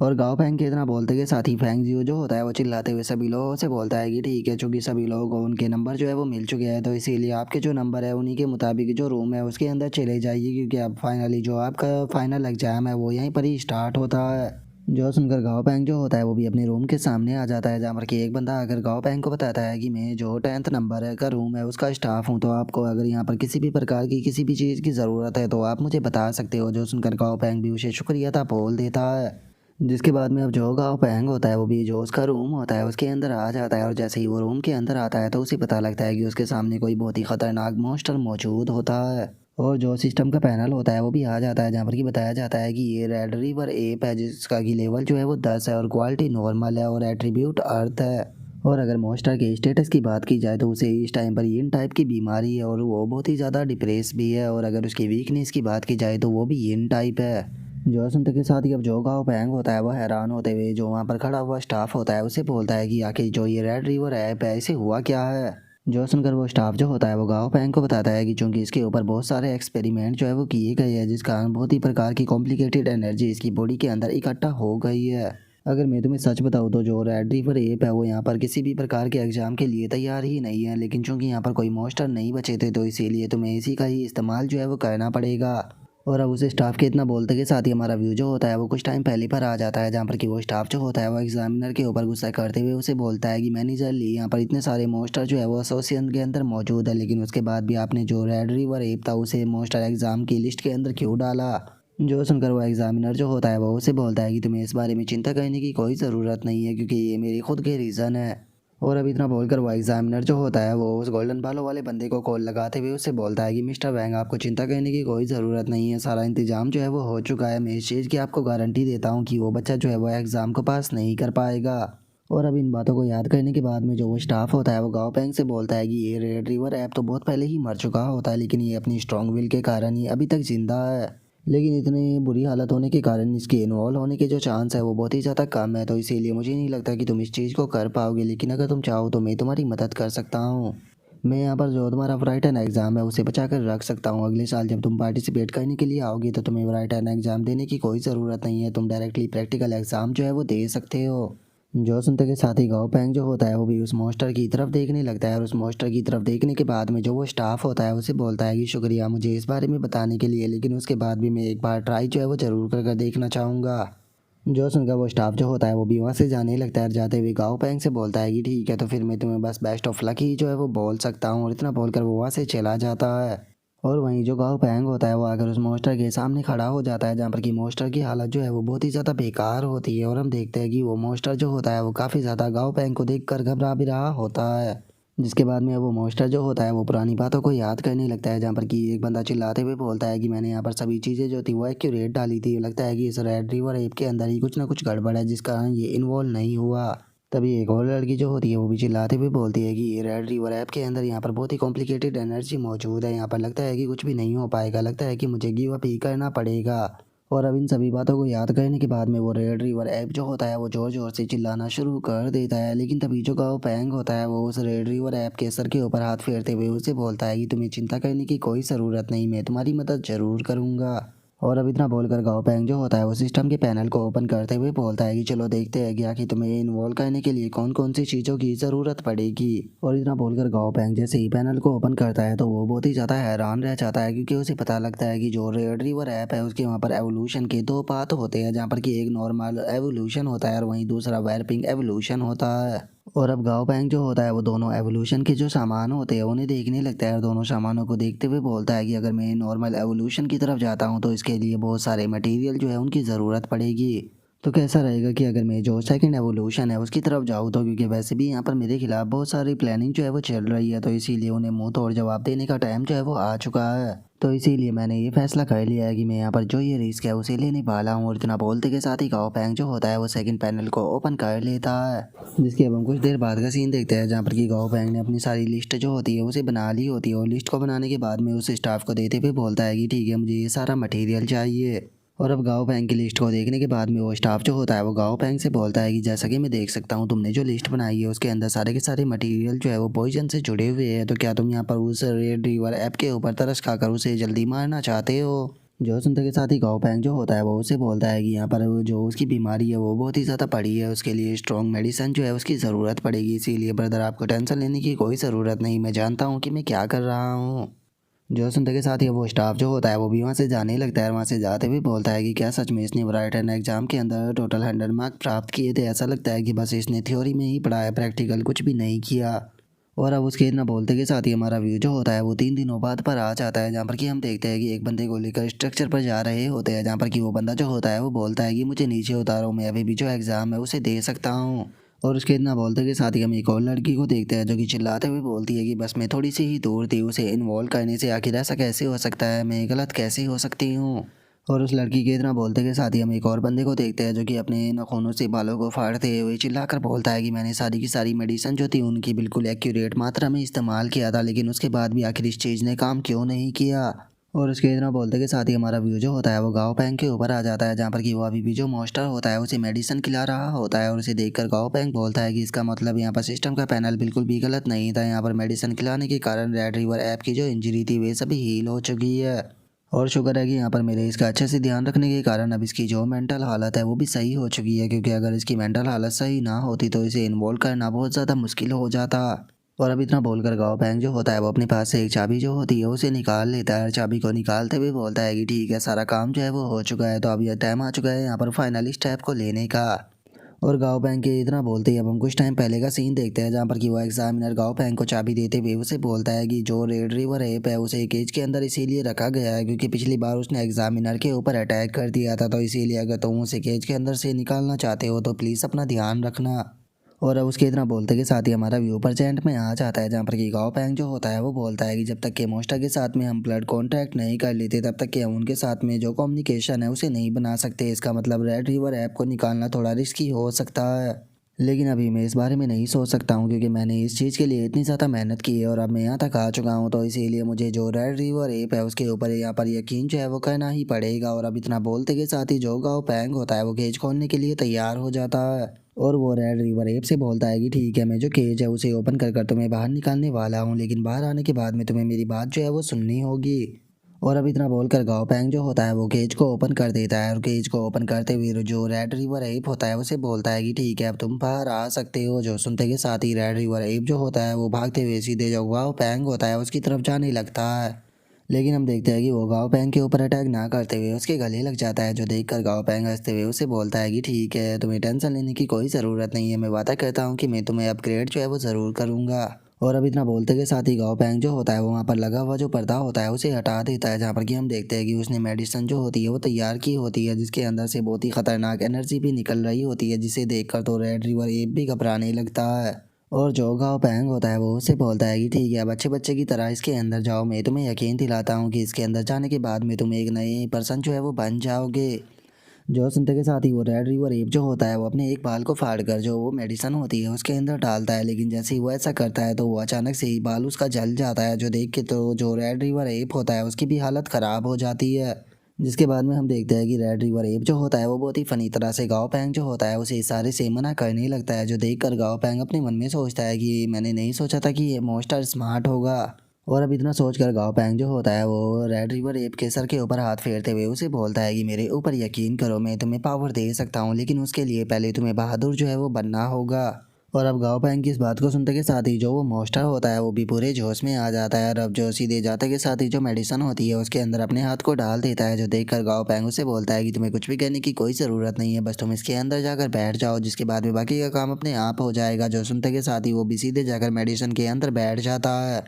और गाओ पैंग के इतना बोलते के साथ ही फैंग जियो जो होता है वो चिल्लाते हुए सभी लोगों से बोलता है कि ठीक है, चूंकि सभी लोगों को उनके नंबर जो है वो मिल चुके हैं तो इसीलिए आपके जो नंबर है उन्हीं के मुताबिक जो रूम है उसके अंदर चले जाइए, क्योंकि अब फाइनली जो आपका फाइनल एग्जाम है वो यहीं पर ही स्टार्ट होता है। जो सुनकर गाओ पैंग जो होता है वो भी अपने रूम के सामने आ जाता है, जहाँ पर कि एक बंदा आकर गाओ पैंग को बताता है कि मैं जो 10th नंबर है का रूम है उसका स्टाफ हूँ, तो आपको अगर यहाँ पर किसी भी प्रकार की किसी भी चीज़ की ज़रूरत है तो आप मुझे बता सकते हो। जो सुनकर गाओ पैंग भी उसे शुक्रिया था बोल देता है। जिसके बाद में अब जो गाओ पैंग होता है वो भी जो उसका रूम होता है उसके अंदर आ जाता है और जैसे ही वो रूम के अंदर आता है तो उसे पता लगता है कि उसके सामने कोई बहुत ही खतरनाक मॉन्स्टर मौजूद होता है। और जो सिस्टम का पैनल होता है वो भी आ जाता है, जहाँ पर कि बताया जाता है कि ये रेड रिवर एप है जिसका कि लेवल जो है वो 10 है और क्वालिटी नॉर्मल है और एट्रीब्यूट अर्थ है। और अगर मॉन्स्टर के स्टेटस की बात की जाए तो उसे इस टाइम पर यिन टाइप की बीमारी है और वो बहुत ही ज़्यादा डिप्रेस भी है। और अगर उसकी वीकनेस की बात की जाए तो वो भी यिन टाइप है। जो सुनते के साथ ही अब जो गाँव पैंग होता है वह हैरान होते हुए जो वहाँ पर खड़ा हुआ स्टाफ होता है उसे बोलता है कि आखिर जो ये रेड रिवर ऐप है इसे हुआ क्या है। जो सुनकर वो स्टाफ जो होता है वो गाँव पैंग को बताता है कि चूंकि इसके ऊपर बहुत सारे एक्सपेरिमेंट जो है वो किए गए हैं, जिस कारण बहुत ही प्रकार की कॉम्प्लिकेटेड एनर्जी इसकी बॉडी के अंदर इकट्ठा हो गई है। अगर मैं तुम्हें सच बताऊँ तो जो रेड रिवर एप है वो यहाँ पर किसी भी प्रकार के एग्जाम के लिए तैयार ही नहीं है, लेकिन चूंकि यहाँ पर कोई मॉन्स्टर नहीं बचे थे तो इसीलिए तुम्हें इसी का ही इस्तेमाल जो है वो करना पड़ेगा। और अब उसे स्टाफ के इतना बोलते के साथ ही हमारा व्यू जो होता है वो कुछ टाइम पहले पर आ जाता है, जहाँ पर कि वो स्टाफ जो होता है वो एग्जामिनर के ऊपर गुस्सा करते हुए उसे बोलता है कि मैनेजर ली यहाँ पर इतने सारे मॉन्स्टर जो है वो एसोसिएशन के अंदर मौजूद है, लेकिन उसके बाद भी आपने जो रेड रिवर एप था उसे मॉन्स्टर एग्जाम की लिस्ट के अंदर क्यों डाला। जो सुनकर वो एग्जामिनर जो होता है वो उसे बोलता है कि तुम्हें इस बारे में चिंता करने की कोई ज़रूरत नहीं है, क्योंकि ये मेरे खुद के रीज़न है। और अब इतना बोलकर वो एग्जामिनर जो होता है वो उस गोल्डन बालों वाले बंदे को कॉल लगाते हुए उससे बोलता है कि मिस्टर वैंग, आपको चिंता करने की कोई ज़रूरत नहीं है, सारा इंतजाम जो है वो हो चुका है। मैं इस चीज़ की आपको गारंटी देता हूँ कि वो बच्चा जो है वो एग्ज़ाम को पास नहीं कर पाएगा। और अब इन बातों को याद करने के बाद में जो वो स्टाफ होता है वो गाँव पैंग से बोलता है कि ये रेड रिवर ऐप तो बहुत पहले ही मर चुका होता है, लेकिन ये अपनी स्ट्रॉन्ग विल के कारण ही अभी तक जिंदा है। लेकिन इतनी बुरी हालत होने के कारण इसके इन्वॉल्व होने के जो चांस है वो बहुत ही ज़्यादा कम है, तो इसीलिए मुझे नहीं लगता कि तुम इस चीज़ को कर पाओगे, लेकिन अगर तुम चाहो तो मैं तुम्हारी मदद कर सकता हूँ। मैं यहाँ पर जो तुम्हारा राइटन एग्ज़ाम है उसे बचा कर रख सकता हूँ। अगले साल जब तुम पार्टिसिपेट करने के लिए आओगे तो तुम्हें राइटन एग्ज़ाम देने की कोई ज़रूरत नहीं है, तुम डायरेक्टली प्रैक्टिकल एग्ज़ाम जो है वो दे सकते हो। जो सुनते के साथ ही गाँव पैंग जो होता है वो भी उस मॉन्स्टर की तरफ देखने लगता है और उस मॉन्स्टर की तरफ देखने के बाद में जो वो स्टाफ होता है उसे बोलता है कि शुक्रिया मुझे इस बारे में बताने के लिए, लेकिन उसके बाद भी मैं एक बार ट्राई जो है वो ज़रूर कर देखना चाहूँगा। जो सुनकर वो स्टाफ जो होता है वो भी वहाँ से जाने लगता है और जाते हुए गाँव पैंग से बोलता है कि ठीक है, तो फिर मैं तुम्हें बस बेस्ट ऑफ लक ही जो है वो बोल सकता हूँ। और इतना बोलकर वो वहाँ से चला जाता है। और वहीं जो गाँव पैंग होता है वो आकर उस मॉन्स्टर के सामने खड़ा हो जाता है, जहाँ पर कि मॉन्स्टर की हालत जो है वो बहुत ही ज़्यादा बेकार होती है। और हम देखते हैं कि वो मॉन्स्टर जो होता है वो काफ़ी ज़्यादा गाँव पैंग को देखकर घबरा भी रहा होता है। जिसके बाद में वो मॉन्स्टर जो होता है वो पुरानी बातों को याद करने लगता है, जहाँ पर कि एक बंदा चिल्लाते हुए बोलता है कि मैंने यहाँ पर सभी चीज़ें जो थी वो एक्यूरेट डाली थी, लगता है कि इस रेड रिवर एप के अंदर ही कुछ ना कुछ गड़बड़ है जिस कारण ये इन्वॉल्व नहीं हुआ। तभी एक और लड़की जो होती है वो भी चिल्लाते हुए बोलती है कि ये रेड रिवर ऐप के अंदर यहाँ पर बहुत ही कॉम्प्लिकेटेड एनर्जी मौजूद है, यहाँ पर लगता है कि कुछ भी नहीं हो पाएगा, लगता है कि मुझे गिव अप ही करना पड़ेगा। और अब इन सभी बातों को याद करने के बाद में वो रेड रिवर ऐप जो होता है वो ज़ोर ज़ोर से चिल्लाना शुरू कर देता है, लेकिन तभी जो गाँव पैंग होता है वो उस रेड रिवर ऐप के सर के ऊपर हाथ फेरते हुए उसे बोलता है कि तुम्हें चिंता करने की कोई ज़रूरत नहीं, मैं तुम्हारी मदद ज़रूर करूँगा। और अब इतना बोलकर गाओ पैंग जो होता है वो सिस्टम के पैनल को ओपन करते हुए बोलता है कि चलो देखते हैं कि आखिर तुम्हें इन्वॉल्व करने के लिए कौन कौन सी चीज़ों की ज़रूरत पड़ेगी। और इतना बोलकर गाओ पैंग जैसे ही पैनल को ओपन करता है तो वो बहुत ही ज़्यादा हैरान रह जाता है, क्योंकि उसे पता लगता है कि जो रेड रिवर ऐप है उसके वहाँ पर एवोल्यूशन के दो पाथ होते हैं, जहाँ पर कि एक नॉर्मल एवोल्यूशन होता है और वहीं दूसरा वैरपिंग एवोल्यूशन होता है। और अब गाओ पैंग जो होता है वो दोनों एवोल्यूशन के जो सामान होते हैं उन्हें देखने लगता है और दोनों सामानों को देखते हुए बोलता है कि अगर मैं नॉर्मल एवोल्यूशन की तरफ जाता हूँ तो इसके लिए बहुत सारे मटेरियल जो है उनकी ज़रूरत पड़ेगी। तो कैसा रहेगा कि अगर मैं जो सेकंड एवोल्यूशन है उसकी तरफ जाऊँ तो, क्योंकि वैसे भी यहाँ पर मेरे खिलाफ बहुत सारी प्लानिंग जो है वो चल रही है, तो इसीलिए उन्हें मुंह तोड़ जवाब देने का टाइम जो है वो आ चुका है। तो इसीलिए मैंने ये फैसला कर लिया है कि मैं यहाँ पर जो ये रिस्क है उसे लेने वाला हूँ। और इतना बोलते के साथ ही गाओ पैंग जो होता है वो सेकंड पैनल को ओपन कर लेता है, जिसके अब हम कुछ देर बाद का सीन देखते हैं, जहाँ पर कि गाओ पैंग ने अपनी सारी लिस्ट जो होती है उसे बना ली होती है। और लिस्ट को बनाने के बाद में उस स्टाफ को देते हुए बोलता है कि ठीक है, मुझे ये सारा मटेरियल चाहिए। और अब गाओ पैंग की लिस्ट को देखने के बाद में वो स्टाफ जो होता है वो गाओ पैंग से बोलता है कि जैसा कि मैं देख सकता हूँ तुमने जो लिस्ट बनाई है उसके अंदर सारे के सारे मटेरियल जो है वो पॉइजन से जुड़े हुए हैं, तो क्या तुम यहाँ पर उस रेड रिवर ऐप के ऊपर तरस खाकर उसे जल्दी मारना चाहते हो। जो सुनते के साथ ही गाओ पैंग जो होता है वो उसे बोलता है कि यहाँ पर वो जो उसकी बीमारी है वो बहुत ही ज़्यादा पड़ी है, उसके लिए स्ट्रॉन्ग मेडिसिन जो है उसकी ज़रूरत पड़ेगी, इसीलिए ब्रदर आपको टेंशन लेने की कोई ज़रूरत नहीं, मैं जानता हूँ कि मैं क्या कर रहा हूँ। जो सुनते के साथ ही वो स्टाफ जो होता है वो भी वहाँ से जाने लगता है और वहाँ से जाते हुए बोलता है कि क्या सच में इसने राइटन एग्जाम के अंदर टोटल 100 मार्क प्राप्त किए थे। ऐसा लगता है कि बस इसने थ्योरी में ही पढ़ा है, प्रैक्टिकल कुछ भी नहीं किया। और अब उसके इतना बोलते के साथ ही हमारा व्यू जो होता है वो 3 दिनों बाद पर आ जाता है, जहाँ पर कि हम देखते हैं कि एक बंदे को लेकर स्ट्रक्चर पर जा रहे होते हैं, जहाँ पर कि वो बंदा जो होता है वो बोलता है कि मुझे नीचे उतारो, मैं अभी भी जो एग्ज़ाम है उसे दे सकता हूँ। और उसके इतना बोलते के साथ ही हम एक और लड़की को देखते हैं जो कि चिल्लाते हुए बोलती है कि बस मैं थोड़ी सी ही दूर थी, उसे इन्वॉल्व करने से आखिर ऐसा कैसे हो सकता है, मैं गलत कैसे हो सकती हूँ। और उस लड़की के इतना बोलते के साथ ही हम एक और बंदे को देखते हैं जो कि अपने नाखूनों से बालों को फाड़ते हुए चिल्लाकर बोलता है कि मैंने सारी की सारी मेडिसिन जो थी उनकी बिल्कुल एक्यूरेट मात्रा में इस्तेमाल किया था, लेकिन उसके बाद भी आखिर इस चीज़ ने काम क्यों नहीं किया। और उसके इतना बोलते के साथ ही हमारा व्यू जो होता है वो गाँव पैंग के ऊपर आ जाता है, जहाँ पर कि वो अभी भी जो मॉन्स्टर होता है उसे मेडिसिन खिला रहा होता है। और उसे देखकर गाँव पैंग बोलता है कि इसका मतलब यहाँ पर सिस्टम का पैनल बिल्कुल भी गलत नहीं था, यहाँ पर मेडिसिन खिलाने के कारण रेड रिवर ऐप की जो इंजरी थी वे सभी हील हो चुकी है। और शुक्र है कि यहाँ पर मेरे इसका अच्छे से ध्यान रखने के कारण अब इसकी जो मेंटल हालत है वो भी सही हो चुकी है, क्योंकि अगर इसकी मेंटल हालत सही ना होती तो इसे इन्वॉल्व करना बहुत ज़्यादा मुश्किल हो जाता। और अब इतना बोलकर गाँव पैंग जो होता है वो अपने पास से एक चाबी जो होती है उसे निकाल लेता है। चाबी को निकालते हुए बोलता है कि ठीक है, सारा काम जो है वो हो चुका है, तो अब यह टाइम आ चुका है यहाँ पर फाइनल स्टेप को लेने का। और गाँव पैंग के इतना बोलते ही अब हम कुछ टाइम पहले का सीन देखते हैं, जहाँ पर कि वो एग्जामिनर गाँव पैंग को चाबी देते हुए उसे बोलता है कि जो रेड रिवर ऐप है उसे केज के अंदर इसीलिए रखा गया है क्योंकि पिछली बार उसने एग्जामिनर के ऊपर अटैक कर दिया था, तो इसीलिए अगर तुम उसे केज के अंदर से निकालना चाहते हो तो प्लीज़ अपना ध्यान रखना। और अब उसके इतना बोलते के साथ ही हमारा व्यू परसेंट में आ जाता है, जहाँ पर कि गाँव पैंग जो होता है वो बोलता है कि जब तक के मोस्टा के साथ में हम ब्लड कॉन्टैक्ट नहीं कर लेते तब तक कि हम उनके साथ में जो कम्युनिकेशन है उसे नहीं बना सकते। इसका मतलब रेड रिवर ऐप को निकालना थोड़ा रिस्की हो सकता है, लेकिन अभी मैं इस बारे में नहीं सोच सकता हूँ क्योंकि मैंने इस चीज़ के लिए इतनी ज़्यादा मेहनत की है और अब मैं यहाँ तक आ चुका हूँ, तो इसीलिए मुझे जो रेड रिवर ऐप है उसके ऊपर यहाँ पर यकीन जो है वो करना ही पड़ेगा। और अब इतना बोलते के साथ ही जो गाँव पैंग होता है वो केज खोलने के लिए तैयार हो जाता है और वो रेड रिवर ऐप से बोलता है कि ठीक है, मैं जो केज है उसे ओपन कर तुम्हें बाहर निकालने वाला हूँ, लेकिन बाहर आने के बाद में तुम्हें मेरी बात जो है वो सुननी होगी। और अब इतना बोलकर गाँव पैंग जो होता है वो केज को ओपन कर देता है और केज को ओपन करते हुए जो रेड रिवर एप होता है उसे बोलता है कि ठीक है, अब तुम बाहर आ सकते हो। जो सुनते के साथ ही रेड रिवर एप जो होता है वो भागते हुए सीधे जो गाँव पैंग होता है उसकी तरफ जाने लगता है, लेकिन हम देखते हैं कि वो गाँव पैंग के ऊपर अटैक ना करते हुए उसके गले लग जाता है। जो देखकर गाँव पैंग हंसते हुए उसे बोलता है कि ठीक है, तुम्हें टेंशन लेने की कोई ज़रूरत नहीं है, मैं वादा करता हूँ कि मैं तुम्हें अपग्रेड जो है वो ज़रूर करूँगा। और अब इतना बोलते के साथ ही गाँव पैंग जो होता है वो वहाँ पर लगा हुआ जो पर्दा होता है उसे हटा देता है, जहाँ पर कि हम देखते हैं कि उसने मेडिसिन जो होती है वो तैयार की होती है, जिसके अंदर से बहुत ही खतरनाक एनर्जी भी निकल रही होती है, जिसे देखकर तो रेड रिवर एप भी घबराने लगता है। और जो गाँव पैंग होता है वो उससे बोलता है कि ठीक है, अब अच्छे बच्चे की तरह इसके अंदर जाओ, मैं तुम्हें यकीन दिलाता हूँ कि इसके अंदर जाने के बाद में तुम एक नए पर्सन जो है वो बन जाओगे। जो सुनते के साथ ही वो रेड रिवर एप जो होता है वो अपने एक बाल को फाड़ कर जो वो मेडिसिन होती है उसके अंदर डालता है, लेकिन जैसे ही वो ऐसा करता है तो वो अचानक से ही बाल उसका जल जाता है, जो देख के तो जो रेड रिवर एप होता है उसकी भी हालत ख़राब हो जाती है। जिसके बाद में हम देखते हैं कि रेड रिवर एप जो होता है वो बहुत ही फनी तरह से गाँव पैंग जो होता है उसे इशारे से मना करने लगता है, जो देख कर गाँव पैंग अपने मन में सोचता है कि मैंने नहीं सोचा था कि ये मोस्टर स्मार्ट होगा। और अब इतना सोचकर गाओ पैंग जो होता है वो रेड रिवर एप के सर के ऊपर हाथ फेरते हुए उसे बोलता है कि मेरे ऊपर यकीन करो, मैं तुम्हें पावर दे सकता हूँ, लेकिन उसके लिए पहले तुम्हें बहादुर जो है वो बनना होगा। और अब गाओ पैंग की इस बात को सुनते के साथ ही जो वो मॉन्स्टर होता है वो भी पूरे जोश में आ जाता है, और अब जो सीधे जाते के साथ ही जो मेडिसिन होती है उसके अंदर अपने हाथ को डाल देता है, जो देखकर गाओ पैंग उसे बोलता है कि तुम्हें कुछ भी करने की कोई ज़रूरत नहीं है, बस तुम इसके अंदर जाकर बैठ जाओ, जिसके बाद में बाकी का काम अपने आप हो जाएगा। जो सुनते के साथ ही वो भी सीधे जाकर मेडिसिन के अंदर बैठ जाता है।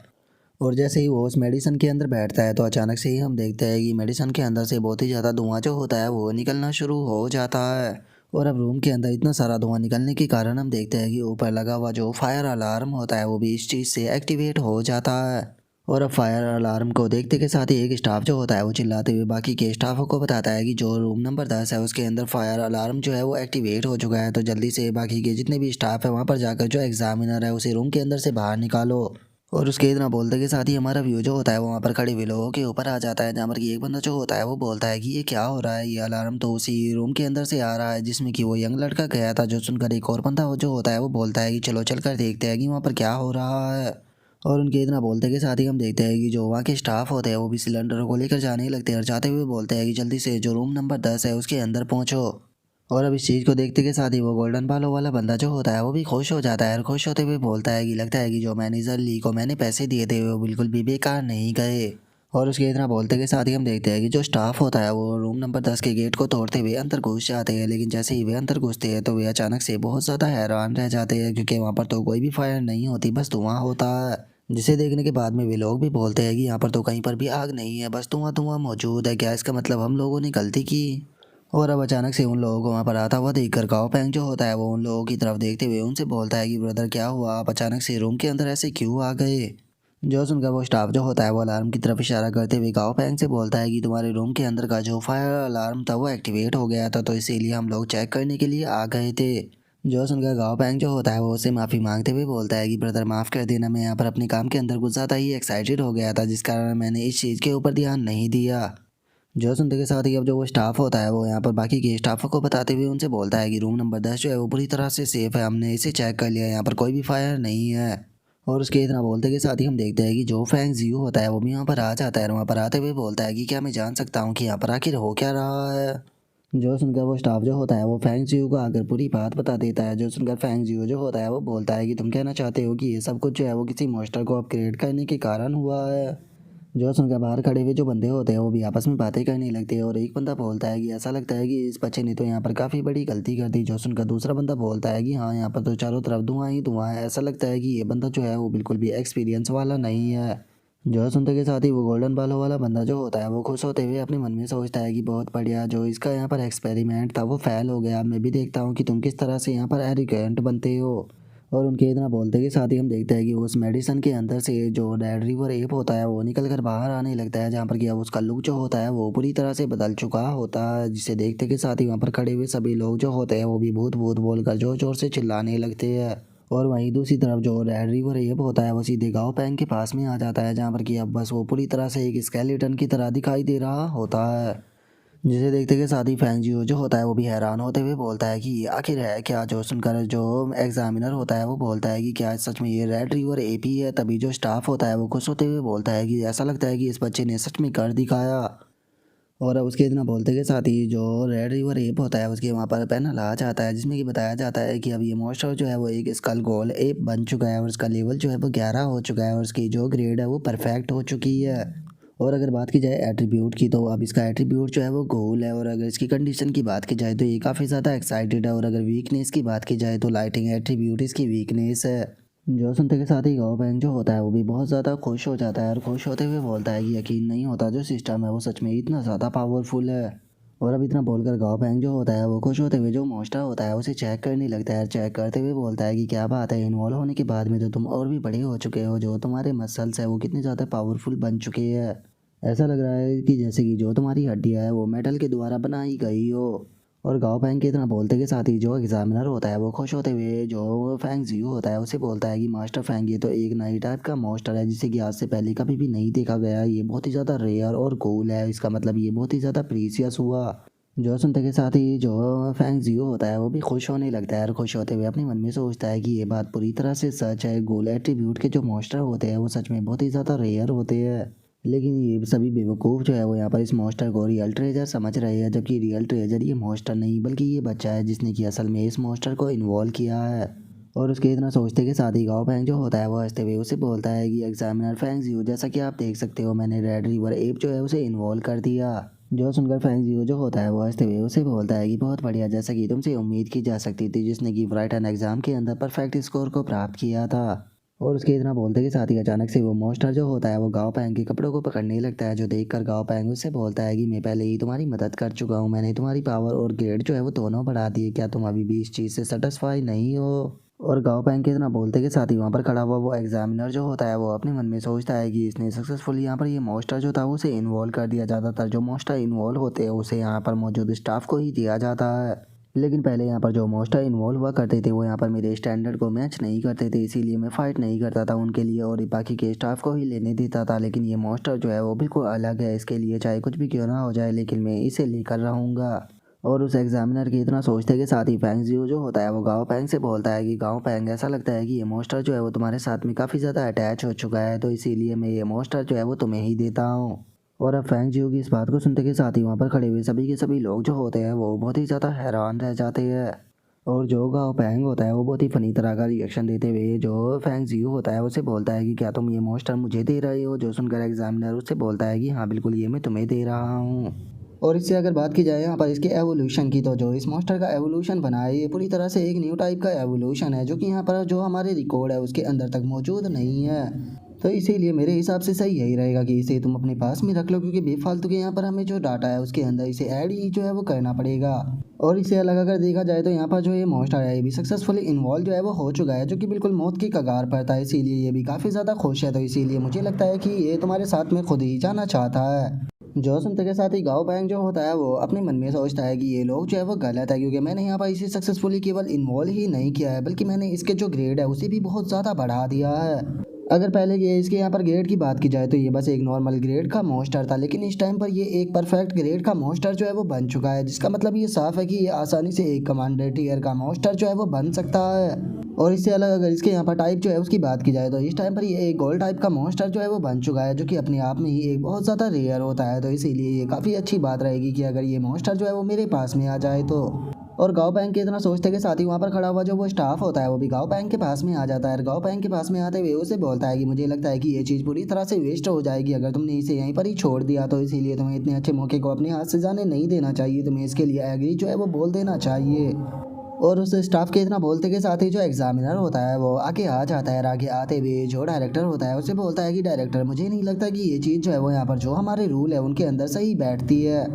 और जैसे ही वो उस मेडिसिन के अंदर बैठता है तो अचानक से ही हम देखते हैं कि मेडिसिन के अंदर से बहुत ही ज़्यादा धुआं जो होता है वो निकलना शुरू हो जाता है। और अब रूम के अंदर इतना सारा धुआं निकलने के कारण हम देखते हैं कि ऊपर लगा हुआ जो फायर अलार्म होता है वो भी इस चीज़ से एक्टिवेट हो जाता है। और अब फायर अलार्म को देखते के साथ ही एक स्टाफ जो होता है वो चिल्लाते हुए बाकी के स्टाफों को बताता है कि जो रूम नंबर 10 है उसके अंदर फायर अलार्म जो है वो एक्टिवेट हो चुका है, तो जल्दी से बाकी के जितने भी स्टाफ है वहाँ पर जाकर जो एग्जामिनर है उसे रूम के अंदर से बाहर निकालो। और उसके इतना बोलते के साथ ही हमारा व्यू जो होता है वो वहाँ पर खड़े हुए लोगों के ऊपर आ जाता है, जहाँ पर कि एक बंदा जो होता है वो बोलता है कि ये क्या हो रहा है, ये अलार्म तो उसी रूम के अंदर से आ रहा है जिसमें कि वो यंग लड़का गया था। जो सुनकर एक और बंदा जो होता है वो बोलता है कि चलो चल कर देखते हैं कि वहाँ पर क्या हो रहा है। और उनके इतना बोलते के साथ ही हम देखते हैं कि जो वहाँ के स्टाफ होते हैं वो भी सिलेंडरों को लेकर जाने लगते हैं, और जाते हुए बोलते हैं कि जल्दी से जो रूम नंबर 10 है उसके अंदर पहुँचो। और अब इस चीज़ को देखते के साथ ही वो गोल्डन बालों वाला बंदा जो होता है वो भी खुश हो जाता है, और खुश होते हुए बोलता है कि लगता है कि जो मैनेजर ली को मैंने पैसे दिए थे वो बिल्कुल भी बेकार नहीं गए। और उसके इतना बोलते के साथ ही हम देखते हैं कि जो स्टाफ होता है वो रूम नंबर 10 के गेट को तोड़ते हुए अंदर घुस जाते हैं, लेकिन जैसे ही वे अंदर घुसते हैं तो वे अचानक से बहुत ज़्यादा हैरान रह जाते हैं, क्योंकि वहाँ पर तो कोई भी फायर नहीं होती, बस धुआं होता है। जिसे देखने के बाद में वे लोग भी बोलते हैं कि यहाँ पर तो कहीं पर भी आग नहीं है, बस धुआं धुआं मौजूद है, क्या इसका मतलब हम लोगों ने गलती की। और अब अचानक से उन लोगों को वहाँ पर आता हुआ देखकर गाओ पैंग जो होता है वो उन लोगों की तरफ देखते हुए उनसे बोलता है कि ब्रदर क्या हुआ, आप अचानक से रूम के अंदर ऐसे क्यों आ गए। जो सुनकर वो स्टाफ जो होता है वो अलार्म की तरफ इशारा करते हुए गाओ पैंग से बोलता है कि तुम्हारे रूम के अंदर का जो फायर अलार्म था वो एक्टिवेट हो गया था, तो इसीलिए हम लोग चेक करने के लिए आ गए थे। जो सुनकर गाओ पैंग जो होता है वो उससे माफ़ी मांगते हुए बोलता है कि ब्रदर माफ़ कर देना, मैं यहाँ पर अपने काम के अंदर कुछ ज़्यादा ही एक्साइटेड हो गया था, जिस कारण मैंने इस चीज़ के ऊपर ध्यान नहीं दिया। जो सुनते के साथ ही अब जो वो स्टाफ होता है वो यहाँ पर बाकी के स्टाफों को बताते हुए उनसे बोलता है कि रूम नंबर 10 जो है वो पूरी तरह से सेफ है, हमने इसे चेक कर लिया, यहाँ पर कोई भी फायर नहीं है। और उसके इतना बोलते के साथ ही हम देखते हैं कि जो फैंग जियो होता है वो भी यहाँ पर आ जाता है, और वहाँ पर आते हुए बोलता है कि क्या मैं जान सकता हूँ कि यहाँ पर आखिर हो क्या रहा है। जो सुनकर वो स्टाफ जो होता है वो फैंग जियो को आकर पूरी बात बता देता है। जो सुनकर फैंग जियो जो होता है वो बोलता है कि तुम कहना चाहते हो कि ये सब कुछ जो है वो किसी मॉन्स्टर को अपग्रेड करने के कारण हुआ है। जो सुनकर बाहर खड़े हुए जो बंदे होते हैं वो भी आपस में बातें करने लगते हैं, और एक बंदा बोलता है कि ऐसा लगता है कि इस बच्चे ने तो यहाँ पर काफ़ी बड़ी गलती कर दी। जो सुनकर दूसरा बंदा बोलता है कि हाँ, यहाँ पर तो चारों तरफ धुआं ही धुआं है, ऐसा लगता है कि ये बंदा जो है वो बिल्कुल भी एक्सपीरियंस वाला नहीं है। जो सुनते के साथ ही वो गोल्डन बालों वाला बंदा जो होता है वो खुश होते हुए अपने मन में सोचता है कि बहुत बढ़िया, जो इसका यहाँ पर एक्सपेरिमेंट था वो फेल हो गया, मैं भी देखता हूँ कि तुम किस तरह से यहाँ पर एरिगेंट बनते हो। और उनके इतना बोलते के साथ ही हम देखते हैं कि उस मेडिसिन के अंदर से जो रेड रिवर एप होता है वो निकल कर बाहर आने लगता है, जहाँ पर कि अब उसका लुक जो होता है वो पूरी तरह से बदल चुका होता है, जिसे देखते के साथ ही वहाँ पर खड़े हुए सभी लोग जो होते हैं वो भी भूत भूत बोलकर जोर जोर से चिल्लाने लगते हैं। और वहीं दूसरी तरफ जो रेड रिवर एप होता है वो सीधे गाँव पैंग के पास में आ जाता है, जहाँ पर कि अब बस वो पूरी तरह से एक स्केलेटन की तरह दिखाई दे रहा होता है। जिसे देखते के साथ ही फैंगजियो जो होता है वो भी हैरान होते हुए बोलता है कि ये आखिर है क्या। जो सुनकर जो एग्जामिनर होता है वो बोलता है कि क्या सच में ये रेड रिवर एपी है। तभी जो स्टाफ होता है वो खुश होते हुए बोलता है कि ऐसा लगता है कि इस बच्चे ने सच में कर दिखाया। और अब उसके इतना बोलते के साथ ही जो रेड रिवर एप होता है उसके वहाँ पर पैनल आ जाता है, जिसमें कि बताया जाता है कि अब ये मॉन्स्टर जो है वो एक स्कल गोल एप बन चुका है, और उसका लेवल जो है वो 11 हो चुका है, और उसकी जो ग्रेड है वो परफेक्ट हो चुकी है। और अगर बात की जाए एट्रीब्यूट की, तो अब इसका एट्रीब्यूट जो है वो गोल है, और अगर इसकी कंडीशन की बात की जाए तो ये काफ़ी ज़्यादा एक्साइटेड है, और अगर वीकनेस की बात की जाए तो लाइटिंग एट्रीब्यूट इसकी वीकनेस है। जो सुनते के साथ ही गाँव बैंक जो होता है वो भी बहुत ज़्यादा खुश हो जाता है, और खुश होते हुए बोलता है कि यकीन नहीं होता जो सिस्टम है वो सच में इतना ज़्यादा पावरफुल है। और अब इतना बोलकर गाँव बैंक जो होता है वो खुश होते हुए जो मॉन्स्टर होता है उसे चेक करने लगता है। चेक करते हुए बोलता है कि क्या बात है, इन्वॉल्व होने के बाद में तो तुम और भी बड़े हो चुके हो, जो तुम्हारे मसल्स है वो कितने ज़्यादा पावरफुल बन चुके हैं। ऐसा लग रहा है कि जैसे कि जो तुम्हारी हड्डियाँ है वो मेटल के द्वारा बनाई गई हो। और गाँव फैंग के इतना बोलते के साथ ही जो एग्जामिनर होता है वो खुश होते हुए जो फैंग जियो होता है उसे बोलता है कि मास्टर फैंग ये तो एक नई टाइप का मॉन्स्टर है, जिसे कि आज से पहले कभी भी नहीं देखा गया, ये बहुत ही ज़्यादा रेयर और कूल है, इसका मतलब ये बहुत ही ज़्यादा प्रीसियस हुआ। जो सुनते के साथ ही जो फैंग जियो होता है वो भी खुश होने लगता है और खुश होते हुए अपने मन में सोचता है कि ये बात पूरी तरह से सच है। गोल एट्रीब्यूट के जो मॉन्स्टर होते हैं वो सच में बहुत ही ज़्यादा रेयर होते हैं। लेकिन ये सभी बेवकूफ़ जो है वो यहाँ पर इस मॉन्स्टर को रियल ट्रेजर समझ रहे हैं, जबकि रियल ट्रेजर ये मॉन्स्टर नहीं बल्कि ये बच्चा है जिसने कि असल में इस मॉन्स्टर को इन्वॉल्व किया है। और उसके इतना सोचते के साथ ही गाओ फैंग जो होता है वो हंसते हुए उसे बोलता है कि एग्जामिनर फैंग जियो, जैसा कि आप देख सकते हो मैंने रेड रिवर एप जो है उसे इन्वॉल्व कर दिया। जो सुनकर फैंग जियो जो होता है वो हंसते हुए उसे बोलता है कि बहुत बढ़िया, जैसा कि तुमसे उम्मीद की जा सकती थी, जिसने कि ब्राइटन एग्जाम के अंदर परफेक्ट स्कोर को प्राप्त किया था। और उसके इतना बोलते के साथ ही अचानक से वो मॉन्स्टर जो होता है वो गाओ पैंग के कपड़ों को पकड़ने लगता है, जो देखकर गाओ पैंग उससे बोलता है कि मैं पहले ही तुम्हारी मदद कर चुका हूँ, मैंने तुम्हारी पावर और ग्रेड जो है वो दोनों बढ़ा दिए, क्या तुम अभी भी इस चीज़ से सेटिस्फाई नहीं हो। और गाओ पैंग के इतना बोलते के साथ ही वहाँ पर खड़ा हुआ वो एग्जामिनर जो होता है वो अपने मन में सोचता है कि इसने सक्सेसफुली यहाँ पर ये मॉन्स्टर जो था उसे इन्वॉल्व कर दिया। ज़्यादातर जो मॉन्स्टर इन्वॉल्व होते हैं उसे यहाँ पर मौजूद स्टाफ को ही दिया जाता है, लेकिन पहले यहाँ पर जो मॉन्स्टर इन्वॉल्व हुआ करते थे वो यहाँ पर मेरे स्टैंडर्ड को मैच नहीं करते थे, इसीलिए मैं फ़ाइट नहीं करता था उनके लिए और बाकी के स्टाफ को ही लेने देता था। लेकिन ये मॉन्स्टर जो है वो बिल्कुल अलग है, इसके लिए चाहे कुछ भी क्यों ना हो जाए लेकिन मैं इसे लेकर रहूँगा। और उस एग्जामिनर की इतना सोचते के साथ ही फैंग जियो जो होता है वो गाओ पैंग से बोलता है कि गाओ पैंग, ऐसा लगता है कि ये मॉन्स्टर जो है वो तुम्हारे साथ में काफ़ी ज़्यादा अटैच हो चुका है, तो इसीलिए मैं ये मॉन्स्टर जो है वो तुम्हें ही देता हूँ। और अब फैंग जियो की इस बात को सुनते के साथ ही वहाँ पर खड़े हुए सभी के सभी लोग जो होते हैं वो बहुत ही ज़्यादा हैरान रह जाते हैं। और जो गाओ पैंग होता है वो बहुत ही फनी तरह का रिएक्शन देते हुए जो फैंग जियो होता है उसे बोलता है कि क्या तुम ये मॉन्स्टर मुझे दे रहे हो। जो सुनकर एग्जामिनर उससे बोलता है कि हाँ बिल्कुल, ये मैं तुम्हें दे रहा हूँ। और इससे अगर बात की जाए यहाँ पर इसके एवोल्यूशन की, तो जो इस मॉन्स्टर का एवोल्यूशन बना है ये पूरी तरह से एक न्यू टाइप का एवोल्यूशन है, जो कि यहाँ पर जो हमारे रिकॉर्ड है उसके अंदर तक मौजूद नहीं है। तो इसीलिए मेरे हिसाब से सही यही रहेगा कि इसे तुम अपने पास में रख लो, क्योंकि बेफालतू के यहाँ पर हमें जो डाटा है उसके अंदर इसे ऐड ही जो है वो करना पड़ेगा। और इसे अलग अगर देखा जाए तो यहाँ पर जो ये मॉन्स्टर है ये भी सक्सेसफुली इन्वॉल्व जो है वो हो चुका है, जो कि बिल्कुल मौत की कगार पर था, इसीलिए ये भी काफ़ी ज़्यादा खुश है। तो इसीलिए मुझे लगता है कि ये तुम्हारे साथ में खुद ही जाना चाहता है। जो सुनते के साथ ही गाओ पैंग जो होता है वो अपने मन में सोचता है कि ये लोग जो है वो गलत है, क्योंकि मैंने यहाँ पर इसे सक्सेसफुली केवल इन्वॉल्व ही नहीं किया है बल्कि मैंने इसके जो ग्रेड है उसे भी बहुत ज़्यादा बढ़ा दिया है। अगर पहले ये इसके यहाँ पर ग्रेड की बात की जाए तो ये बस एक नॉर्मल ग्रेड का मॉन्स्टर था, लेकिन इस टाइम पर ये एक परफेक्ट ग्रेड का मॉन्स्टर जो है वो बन चुका है, जिसका मतलब ये साफ है कि ये आसानी से एक कमांडर टीयर का मॉन्स्टर जो है वो बन सकता है। और इससे अलग अगर इसके यहाँ पर टाइप जो है उसकी बात की जाए तो इस टाइम पर ये एक गोल्ड टाइप का मॉन्स्टर जो है वो बन चुका है, जो कि अपने आप में ही एक बहुत ज़्यादा रेयर होता है। तो इसीलिए ये काफ़ी अच्छी बात रहेगी कि अगर ये मॉन्स्टर जो है वो मेरे पास में आ जाए तो। और गांव बैंक के इतना सोचते के साथ ही वहाँ पर खड़ा हुआ जो वो स्टाफ होता है वो भी गांव बैंक के पास में आ जाता है। और गांव बैंक के पास में आते हुए उसे बोलता है कि मुझे लगता है कि ये चीज़ पूरी तरह से वेस्ट हो जाएगी अगर तुमने इसे यहीं पर ही छोड़ दिया, तो इसीलिए तुम्हें इतने अच्छे मौके को अपने हाथ से जाने नहीं देना चाहिए, तुम्हें इसके लिए एग्री जो है वो बोल देना चाहिए। और उस स्टाफ के इतना बोलते के साथ ही जो एग्जामिनर होता है वो आगे आ जाता है। और आगे आते हुए जो डायरेक्टर होता है उसे बोलता है कि डायरेक्टर, मुझे नहीं लगता कि ये चीज़ जो है वो यहाँ पर जो हमारे रूल है उनके अंदर सही बैठती है,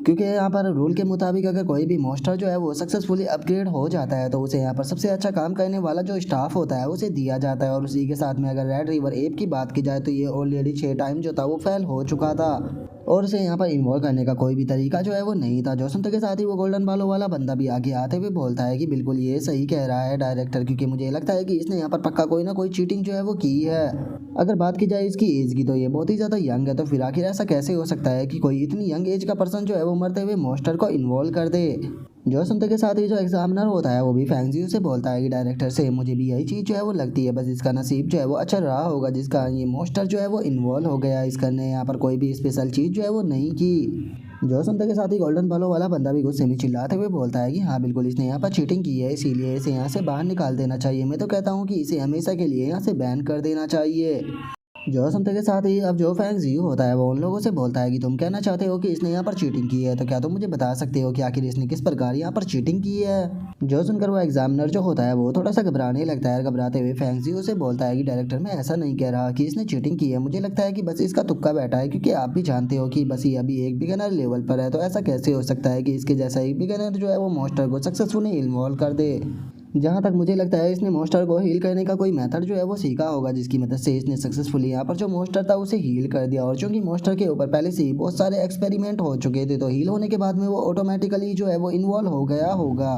क्योंकि यहाँ पर रूल के मुताबिक अगर कोई भी मॉन्स्टर जो है वो सक्सेसफुली अपग्रेड हो जाता है तो उसे यहाँ पर सबसे अच्छा काम करने वाला जो स्टाफ होता है उसे दिया जाता है। और उसी के साथ में अगर रेड रिवर एप की बात की जाए तो ये ऑलरेडी 6 टाइम जो था वो फेल हो चुका था और उसे यहाँ पर इन्वॉल्व करने का कोई भी तरीका जो है वो नहीं था। जो सुनते के साथ ही वो गोल्डन बालों वाला बंदा भी आगे आते हुए बोलता है कि बिल्कुल ये सही कह रहा है डायरेक्टर, क्योंकि मुझे लगता है कि इसने यहाँ पर पक्का कोई ना कोई चीटिंग जो है वो की है। अगर बात की जाए इसकी एज की तो ये बहुत ही ज़्यादा यंग है, तो फिर आखिर ऐसा कैसे हो सकता है कि कोई इतनी यंग एज का पर्सन जो है वो मरते हुए मॉन्स्टर को इन्वॉल्व कर दे। जो सुनते के साथ ही जो एग्जामिनर होता है वो भी फैंगजी से बोलता है कि डायरेक्टर से मुझे भी यही चीज़ जो है वो लगती है, बस इसका नसीब जो है वो अच्छा रहा होगा जिसका ये मॉन्स्टर जो है वो इन्वॉल्व हो गया, इसका ने यहाँ पर कोई भी स्पेशल चीज़ जो है वो नहीं की। जो सुनते के साथ ही गोल्डन बालों वाला बंदा भी गुस्से में चिल्लाते हुए बोलता है कि हाँ बिल्कुल, इसने यहाँ पर चीटिंग की है, इसीलिए इसे यहाँ से बाहर निकाल देना चाहिए। मैं तो कहता हूँ कि इसे हमेशा के लिए यहाँ से बैन कर देना चाहिए। जो सुनते के साथ ही अब जो फैंग जियो होता है वो उन लोगों से बोलता है कि तुम कहना चाहते हो कि इसने यहाँ पर चीटिंग की है, तो क्या तुम मुझे बता सकते हो कि आखिर इसने किस प्रकार यहाँ पर चीटिंग की है। जो सुनकर वो एग्जामिनर जो होता है वो थोड़ा सा घबराने लगता है। घबराते हुए फैंग जियो से बोलता है कि डायरेक्टर, मैं ऐसा नहीं कह रहा कि इसने चीटिंग की है, मुझे लगता है कि बस इसका तुक्का बैठा है, क्योंकि आप भी जानते हो कि बस ये अभी एक बिगिनर लेवल पर है, तो ऐसा कैसे हो सकता है कि इसके जैसा एक बिगिनर जो है वो मॉन्स्टर को सक्सेसफुली इन्वॉल्व कर दे। जहाँ तक मुझे लगता है इसने मॉन्स्टर को हील करने का कोई मेथड जो है वो सीखा होगा, जिसकी मदद से इसने सक्सेसफुली यहाँ पर जो मॉन्स्टर था उसे हील कर दिया। और चूंकि मॉन्स्टर के ऊपर पहले से ही बहुत सारे एक्सपेरिमेंट हो चुके थे तो हील होने के बाद में वो ऑटोमेटिकली जो है वो इन्वॉल्व हो गया होगा।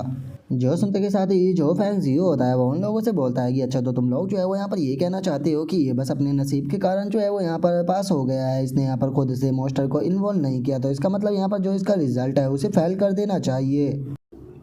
जो सुनते के साथ ही जो फैंग जियो होता है वो उन लोगों से बोलता है कि अच्छा तो तुम लोग जो है वो यहाँ पर ये कहना चाहते हो कि ये बस अपने नसीब के कारण जो है वो यहाँ पर पास हो गया है, इसने यहाँ पर खुद से मॉन्स्टर को इन्वॉल्व नहीं किया, तो इसका मतलब यहाँ पर जो इसका रिजल्ट है उसे फेल कर देना चाहिए।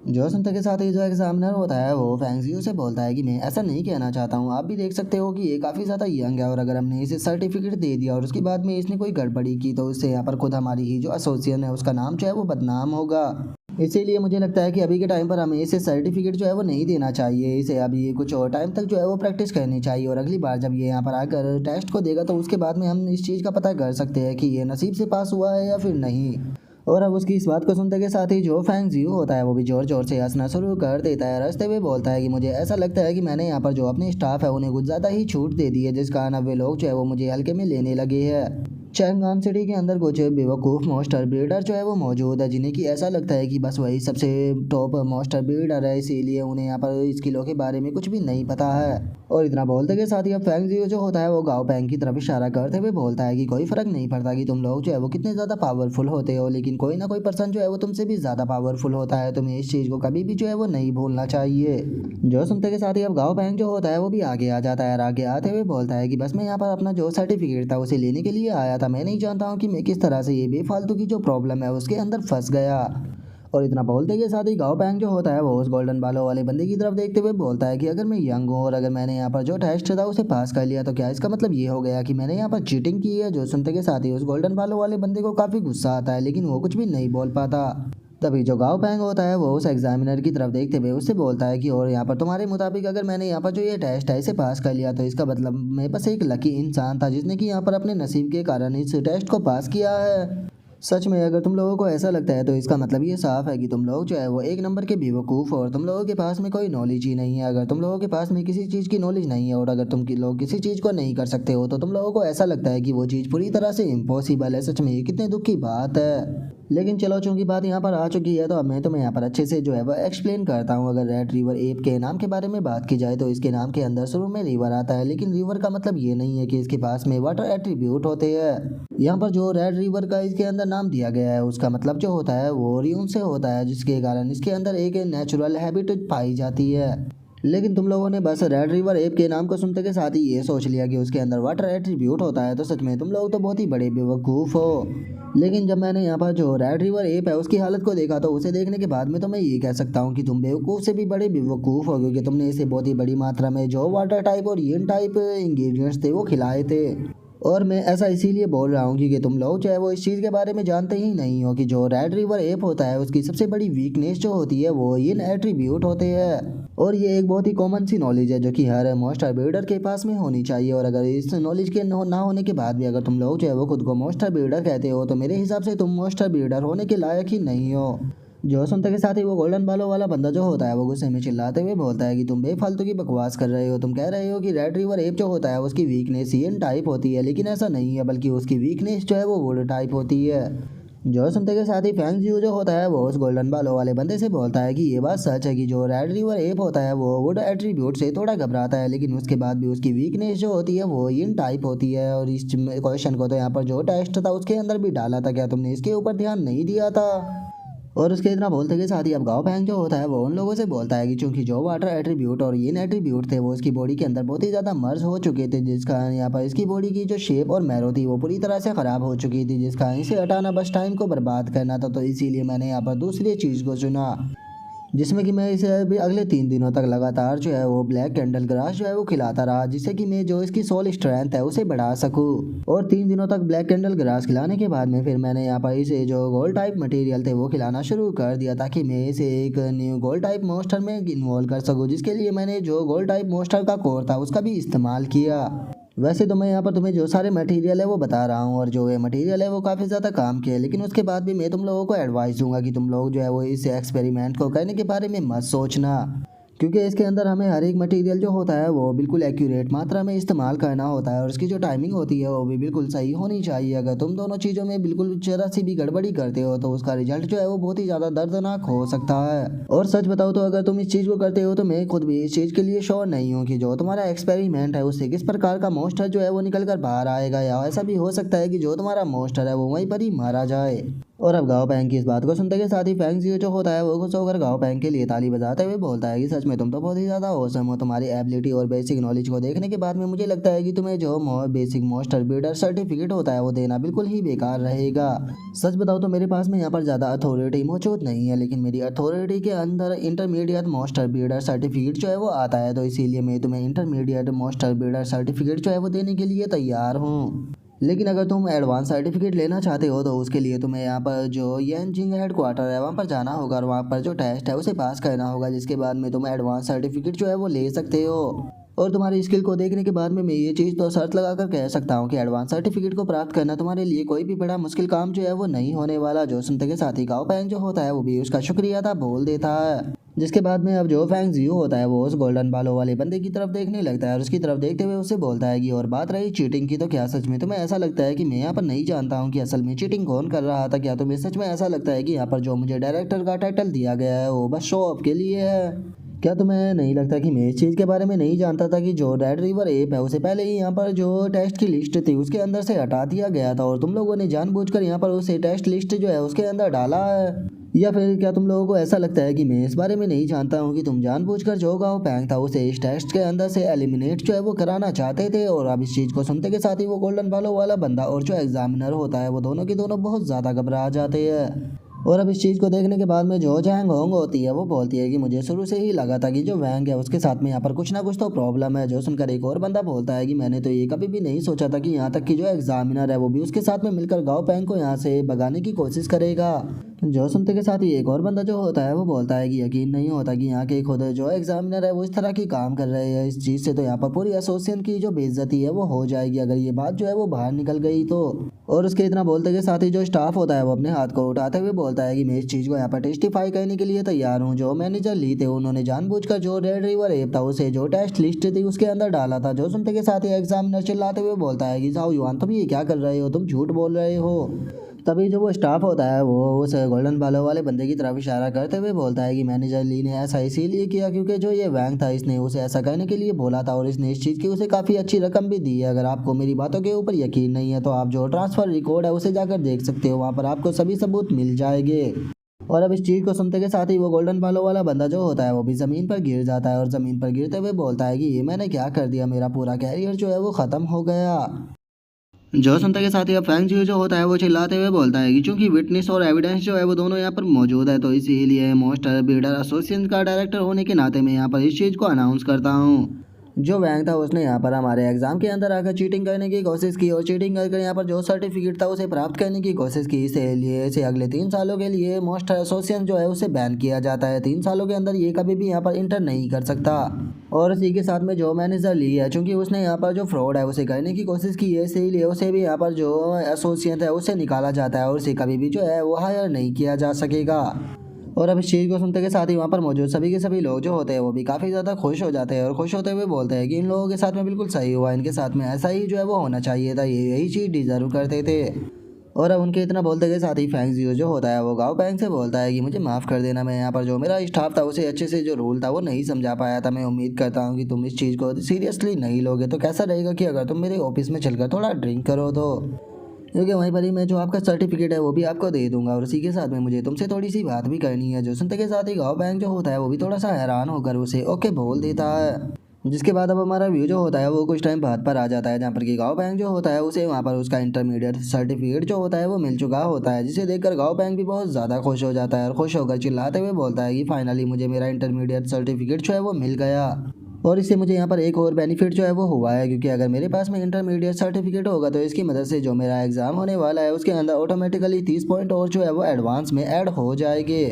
जो सुनते के साथ ही जो एग्जामिनर होता है वो फैंगजियो से बोलता है कि मैं ऐसा नहीं कहना चाहता हूँ, आप भी देख सकते हो कि ये काफ़ी ज़्यादा यंग है और अगर हमने इसे सर्टिफिकेट दे दिया और उसके बाद में इसने कोई गड़बड़ी की तो उससे यहाँ पर खुद हमारी ही जो एसोसिएशन है उसका नाम जो है वो बदनाम होगा। इसीलिए मुझे लगता है कि अभी के टाइम पर हमें इसे सर्टिफिकेट जो है वो नहीं देना चाहिए, इसे अभी कुछ और टाइम तक जो है वो प्रैक्टिस करनी चाहिए और अगली बार जब ये यहाँ पर आकर टेस्ट को देगा तो उसके बाद में हम इस चीज़ का पता कर सकते हैं कि ये नसीब से पास हुआ है या फिर नहीं। और अब उसकी इस बात को सुनते के साथ ही जो फैंग जियो होता है वो भी जोर जोर से हंसना शुरू कर देता है। रास्ते में बोलता है कि मुझे ऐसा लगता है कि मैंने यहाँ पर जो अपने स्टाफ है उन्हें कुछ ज़्यादा ही छूट दे दी है, जिस कारण अब वे लोग जो है वो मुझे हल्के में लेने लगे हैं। चैंगआन सिटी के अंदर कुछ बेवकूफ़ मॉन्स्टर ब्रीडर जो है वो मौजूद है, जिन्हें कि ऐसा लगता है कि बस वही सबसे टॉप मॉन्स्टर ब्रीडर है, इसीलिए उन्हें यहाँ पर स्किलों के बारे में कुछ भी नहीं पता है। और इतना बोलते के साथ ही अब फैंग जियो जो होता है वो गाओ पैंग की तरफ इशारा करते हुए बोलता है कि कोई फ़र्क नहीं पड़ता कि तुम लोग जो है वो कितने ज़्यादा पावरफुल होते हो, लेकिन कोई ना कोई पर्सन जो है वो तुमसे भी ज़्यादा पावरफुल होता है, तुम्हें इस चीज़ को कभी भी जो है वो नहीं भूलना चाहिए। जो सुनते के साथ ही अब गाओ पैंग जो होता है वो भी आगे आ जाता है और आगे आते हुए बोलता है कि बस मैं यहाँ पर अपना जो सर्टिफिकेट था उसे लेने के लिए आया था, मैं नहीं जानता हूँ कि मैं किस तरह से ये बेफालतू की जो प्रॉब्लम है उसके अंदर फंस गया। और इतना बोलते के साथ ही गाओ पैंग जो होता है वो उस गोल्डन बालों वाले बंदे की तरफ देखते हुए बोलता है कि अगर मैं यंग हूँ और अगर मैंने यहाँ पर जो टेस्ट था उसे पास कर लिया तो क्या इसका मतलब ये हो गया कि मैंने यहाँ पर चीटिंग की है। जो सुनते के साथ ही उस गोल्डन बालों वाले बंदे को काफ़ी गुस्सा आता है, लेकिन वो कुछ भी नहीं बोल पाता। तभी जो गाओ पैंग होता है वो उस एग्जामिनर की तरफ देखते हुए उससे बोलता है कि और यहाँ पर तुम्हारे मुताबिक अगर मैंने यहाँ पर जो ये टेस्ट है इसे पास कर लिया तो इसका मतलब मैं बस एक लकी इंसान था जिसने कि यहाँ पर अपने नसीब के कारण इस टेस्ट को पास किया है। सच में अगर तुम लोगों को ऐसा लगता है तो इसका मतलब ये साफ है कि तुम लोग जो है वो एक नंबर के बेवकूफ़ हो और तुम लोगों के पास में कोई नॉलेज ही नहीं है। अगर तुम लोगों के पास में किसी चीज़ की नॉलेज नहीं है और अगर तुम लोग किसी चीज़ को नहीं कर सकते हो तो तुम लोगों को ऐसा लगता है कि वो चीज़ पूरी तरह से इम्पॉसिबल है। सच में ये कितने दुख की बात है। लेकिन चलो चूंकि बात यहाँ पर आ चुकी है तो अब मैं तुम्हें यहाँ पर अच्छे से जो है वो एक्सप्लेन करता हूँ। अगर रेड रिवर एप के नाम के बारे में बात की जाए तो इसके नाम के अंदर शुरू में रिवर आता है, लेकिन रिवर का मतलब ये नहीं है कि इसके पास में वाटर एट्रीब्यूट होते हैं। यहाँ पर जो रेड रिवर का इसके अंदर नाम दिया गया है उसका मतलब जो होता है वो ओरियन से होता है, जिसके कारण इसके अंदर एक नेचुरल हैबिटेट पाई जाती है। लेकिन तुम लोगों ने बस रेड रिवर एप के नाम को सुनते के साथ ही ये सोच लिया कि उसके अंदर वाटर एट्रीब्यूट होता है, तो सच में तुम लोग तो बहुत ही बड़े बेवकूफ़ हो। लेकिन जब मैंने यहाँ पर जो रेड रिवर एप है उसकी हालत को देखा तो उसे देखने के बाद में तो मैं ये कह सकता हूँ कि तुम बेवकूफ़ से भी बड़े बेवकूफ़ हो, क्योंकि तुमने इसे बहुत ही बड़ी मात्रा में जो वाटर टाइप और यीन टाइप इंग्रेडिएंट्स थे वो खिलाए थे। और मैं ऐसा इसीलिए बोल रहा हूँ क्योंकि तुम लोग जो है वो इस चीज़ के बारे में जानते ही नहीं हो कि जो रेड रिवर एप होता है उसकी सबसे बड़ी वीकनेस जो होती है वो इन एट्रीब्यूट होते हैं। और ये एक बहुत ही कॉमन सी नॉलेज है जो कि हर मॉन्स्टर ब्रीडर के पास में होनी चाहिए। और अगर इस नॉलेज के ना होने के बाद भी अगर तुम लोग जो है वो खुद को मॉन्स्टर ब्रीडर कहते हो तो मेरे हिसाब से तुम मॉन्स्टर ब्रीडर होने के लायक ही नहीं हो। जो सुनते के साथ ही वो गोल्डन बालों वाला बंदा जो होता है वो गुस्से में चिल्लाते हुए बोलता है कि तुम बेफालतू की बकवास कर रहे हो, तुम कह रहे हो कि रेड रिवर एप जो होता है उसकी वीकनेस एन टाइप होती है, लेकिन ऐसा नहीं है, बल्कि उसकी वीकनेस जो है वो वुड टाइप होती है। जो सुनते के साथ ही फैंग जियो जो होता है वो उस गोल्डन बालों वाले बंदे से बोलता है कि ये बात सच है कि जो रेड रिवर एप होता है वो वुड एट्रीब्यूट से थोड़ा घबराता है, लेकिन उसके बाद भी उसकी वीकनेस जो होती है वो इन टाइप होती है। और इस क्वेश्चन को तो यहाँ पर जो टेस्ट था उसके अंदर भी डाला था, क्या तुमने इसके ऊपर ध्यान नहीं दिया था? और उसके इतना बोलते के साथ ही अब गाओ पैंग जो होता है वो उन लोगों से बोलता है कि चूंकि जो वाटर एट्रीब्यूट और ये एट्रीब्यूट थे वो इसकी बॉडी के अंदर बहुत ही ज़्यादा मर्ज हो चुके थे, जिस कारण यहाँ पर इसकी बॉडी की जो शेप और मैरो थी वो पूरी तरह से ख़राब हो चुकी थी, जिस कारण इसे हटाना बस टाइम को बर्बाद करना था। तो इसीलिए मैंने यहाँ पर दूसरी चीज़ को चुना, जिसमें कि मैं इसे अभी अगले 3 दिनों तक लगातार जो है वो ब्लैक कैंडल ग्रास जो है वो खिलाता रहा, जिससे कि मैं जो इसकी सोल स्ट्रेंथ है उसे बढ़ा सकूँ। और 3 दिनों तक ब्लैक कैंडल ग्रास खिलाने के बाद में फिर मैंने यहाँ पर इसे जो गोल्ड टाइप मटेरियल थे वो खिलाना शुरू कर दिया, ताकि मैं इसे एक न्यू गोल्ड टाइप मोस्टर में इन्वॉल्व कर सकूँ, जिसके लिए मैंने जो गोल्ड टाइप मोस्टर का कोर था उसका भी इस्तेमाल किया। वैसे तो मैं यहाँ पर तुम्हें जो सारे मटेरियल है वो बता रहा हूँ और जो ये मटेरियल है वो काफ़ी ज़्यादा काम के है, लेकिन उसके बाद भी मैं तुम लोगों को एडवाइस दूंगा कि तुम लोग जो है वो इस एक्सपेरिमेंट को करने के बारे में मत सोचना, क्योंकि इसके अंदर हमें हर एक मटेरियल जो होता है वो बिल्कुल एक्यूरेट मात्रा में इस्तेमाल करना होता है और उसकी जो टाइमिंग होती है वो भी बिल्कुल सही होनी चाहिए। अगर तुम दोनों चीज़ों में बिल्कुल जरा सी भी गड़बड़ी करते हो तो उसका रिजल्ट जो है वो बहुत ही ज़्यादा दर्दनाक हो सकता है। और सच बताओ तो अगर तुम इस चीज़ को करते हो तो मैं खुद भी इस चीज़ के लिए श्योर नहीं हूँ कि जो तुम्हारा एक्सपेरिमेंट है उससे किस प्रकार का मॉन्स्टर जो है वो निकल कर बाहर आएगा, या ऐसा भी हो सकता है कि जो तुम्हारा मॉन्स्टर है वो वहीं पर ही मारा जाए। और अब गाओ पैंग की इस बात को सुनते के साथ ही फैंग जियो जो होता है वो खुश होकर गाओ पैंग के लिए ताली बजाते हुए बोलता है कि सच में तुम तो बहुत ही ज़्यादा औसम हो। तुम्हारी एबिलिटी और बेसिक नॉलेज को देखने के बाद में मुझे लगता है कि तुम्हें जो बेसिक मोस्टर बिल्डर सर्टिफिकेट होता है वो देना बिल्कुल ही बेकार रहेगा। सच बताओ तो मेरे पास में यहाँ पर ज़्यादा अथॉरिटी मौजूद नहीं है, लेकिन मेरी अथॉरिटी के अंदर इंटरमीडिएट मोस्टर बिल्डर सर्टिफिकेट जो है वो आता है, तो इसीलिए मैं तुम्हें इंटरमीडिएट मोस्टर बिल्डर सर्टिफिकेट जो है वो देने के लिए तैयार हूँ। लेकिन अगर तुम एडवांस सर्टिफिकेट लेना चाहते हो तो उसके लिए तुम्हें यहाँ पर जो येनजिंग हेडक्वार्टर है वहाँ पर जाना होगा और वहाँ पर जो टेस्ट है उसे पास करना होगा, जिसके बाद में तुम एडवांस सर्टिफिकेट जो है वो ले सकते हो। और तुम्हारी स्किल को देखने के बाद में मैं ये चीज़ तो शर्त लगा कर कह सकता हूँ कि एडवांस सर्टिफिकेट को प्राप्त करना तुम्हारे लिए कोई भी बड़ा मुश्किल काम जो है वो नहीं होने वाला। जो सुनते के साथ ही गाओ पैंग जो होता है वो भी उसका शुक्रिया था बोल देता है। जिसके बाद में अब जो फैंग जियो होता है वो उस गोल्डन बालों वाले बंदे की तरफ देखने लगता है और उसकी तरफ देखते हुए उससे बोलता है कि और बात रही चीटिंग की, तो क्या सच में तुम्हें ऐसा लगता है कि मैं यहाँ पर नहीं जानता हूँ कि असल में चीटिंग कौन कर रहा था? क्या तुम्हें सच में ऐसा लगता है कि यहाँ पर जो मुझे डायरेक्टर का टाइटल दिया गया है वो बस शो ऑफ के लिए है? क्या तुम्हें नहीं लगता कि मैं इस चीज़ के बारे में नहीं जानता था कि जो रेड रिवर एप है उसे पहले ही यहाँ पर जो टेस्ट की लिस्ट थी उसके अंदर से हटा दिया गया था और तुम लोगों ने जानबूझकर यहाँ पर उसे टेस्ट लिस्ट जो है उसके अंदर डाला है? या फिर क्या तुम लोगों को ऐसा लगता है कि मैं इस बारे में नहीं जानता हूँ कि तुम जानबूझकर जो गाओ पैंग था उसे इस टेस्ट के अंदर से एलिमिनेट जो है वो कराना चाहते थे? और अब इस चीज़ को सुनते के साथ ही वो गोल्डन बालों वाला बंदा और जो एग्जामिनर होता है वो दोनों के दोनों बहुत ज़्यादा घबरा जाते हैं। और अब इस चीज़ को देखने के बाद में जो जैंग होंग होती है वो बोलती है कि मुझे शुरू से ही लगा था कि जो वैंग है उसके साथ में यहाँ पर कुछ ना कुछ तो प्रॉब्लम है। जो सुनकर एक और बंदा बोलता है कि मैंने तो ये कभी भी नहीं सोचा था कि यहाँ तक कि जो एग्जामिनर है वो भी उसके साथ में मिलकर गाओ पैंग को यहाँ से भगाने की कोशिश करेगा। जो सुनते के साथ ही एक और बंदा जो होता है वो बोलता है कि यकीन नहीं होता कि यहाँ के खुद जो एग्जामिनर है वो इस तरह की काम कर रहे हैं। इस चीज़ से तो यहाँ पर पूरी एसोसिएशन की जो बेइज्जती है वो हो जाएगी अगर ये बात जो है वो बाहर निकल गई तो। और उसके इतना बोलते के साथ ही जो स्टाफ होता है वो अपने हाथ को उठाते हुए बोलता है कि मैं इस चीज़ को यहाँ पर टेस्टिफाई करने के लिए तैयार हूँ। जो मैनेजर ली थे उन्होंने जानबूझकर जो रेड रिवर एप था उसे जो टेस्ट लिस्ट थी उसके अंदर डाला था। जो सुनते के साथ ही एग्जामिनर चिल्लाते हुए बोलता है कि साहब युवान तुम ये क्या कर रहे हो, तुम झूठ बोल रहे हो। तभी जो वो स्टाफ होता है वो उस गोल्डन बालों वाले बंदे की तरफ इशारा करते हुए बोलता है कि मैनेजर ली ने ऐसा इसीलिए किया क्योंकि जो ये वैंग था इसने उसे ऐसा करने के लिए बोला था और इसने इस चीज़ की उसे काफ़ी अच्छी रकम भी दी है। अगर आपको मेरी बातों के ऊपर यकीन नहीं है तो आप जो ट्रांसफ़र रिकॉर्ड है उसे जाकर देख सकते हो, वहाँ पर आपको सभी सबूत मिल जाएंगे। और अब इस चीज़ को सुनते के साथ ही वो गोल्डन बालों वाला बंदा जो होता है वो भी ज़मीन पर गिर जाता है और ज़मीन पर गिरते हुए बोलता है कि ये मैंने क्या कर दिया, मेरा पूरा कैरियर जो है वो ख़त्म हो गया। जो सुनते के साथ ही अब फैंग जियो जो होता है वो चिल्लाते हुए बोलता है कि चूंकि विटनेस और एविडेंस जो है वो दोनों यहाँ पर मौजूद है तो इसीलिए मोस्टर बिल्डर एसोसिएशन का डायरेक्टर होने के नाते मैं यहाँ पर इस चीज़ को अनाउंस करता हूँ। जो वैंग था उसने यहाँ पर हमारे एग्जाम के अंदर आकर चीटिंग करने की कोशिश की और चीटिंग करके यहाँ पर जो सर्टिफिकेट था उसे प्राप्त करने की कोशिश की। इसलिए इसे अगले 3 सालों के लिए मोस्ट एसोसिएशन जो है उसे बैन किया जाता है। 3 सालों के अंदर ये कभी भी यहाँ पर इंटर नहीं कर सकता। और इसी के साथ में जो मैनेजर ली है चूंकि उसने यहाँ पर जो फ्रॉड है उसे करने की कोशिश की है, इसीलिए उसे भी यहाँ पर जो एसोसिएशन है उसे निकाला जाता है और उसे कभी भी जो है वो हायर नहीं किया जा सकेगा। और अब इस चीज़ को सुनते के साथ ही वहाँ पर मौजूद सभी के सभी लोग जो होते हैं वो भी काफ़ी ज़्यादा खुश हो जाते हैं और खुश होते हुए बोलते हैं कि इन लोगों के साथ में बिल्कुल सही हुआ, इनके साथ में ऐसा ही जो है वो होना चाहिए था, ये यही चीज़ डिजर्व करते थे। और अब उनके इतना बोलते के साथ ही फैंग जियो जो होता है वो गाओ पैंग से बोलता है कि मुझे माफ़ कर देना, मैं यहाँ पर जो मेरा स्टाफ था उसे अच्छे से जो रूल था वो नहीं समझा पाया था। मैं उम्मीद करता हूँ कि तुम इस चीज़ को सीरियसली नहीं लोगे। तो कैसा रहेगा कि अगर तुम मेरे ऑफिस में चलकर थोड़ा ड्रिंक करो तो, क्योंकि वहीं पर ही मैं जो आपका सर्टिफिकेट है वो भी आपको दे दूंगा। और उसी के साथ में मुझे तुमसे थोड़ी सी बात भी करनी है। जो सुनते के साथ ही गाओ बैंक जो होता है वो भी थोड़ा सा हैरान होकर उसे ओके बोल देता है। जिसके बाद अब हमारा व्यू जो होता है वो कुछ टाइम बाद पर आ जाता है जहाँ पर कि गाओ बैंक जो होता है उसे वहाँ पर उसका इंटरमीडिएट सर्टिफिकेट जो होता है वो मिल चुका होता है, जिसे देखकर गाओ बैंक भी बहुत ज़्यादा खुश हो जाता है और खुश होकर चिल्लाते हुए बोलता है कि फाइनली मुझे मेरा इंटरमीडिएट सर्टिफिकेट जो है वो मिल गया। और इससे मुझे यहाँ पर एक और बेनिफिट जो है वो हुआ है, क्योंकि अगर मेरे पास में इंटरमीडिएट सर्टिफिकेट होगा तो इसकी मदद से जो मेरा एग्ज़ाम होने वाला है उसके अंदर ऑटोमेटिकली 30 पॉइंट और जो है वो एडवांस में ऐड हो जाएंगे।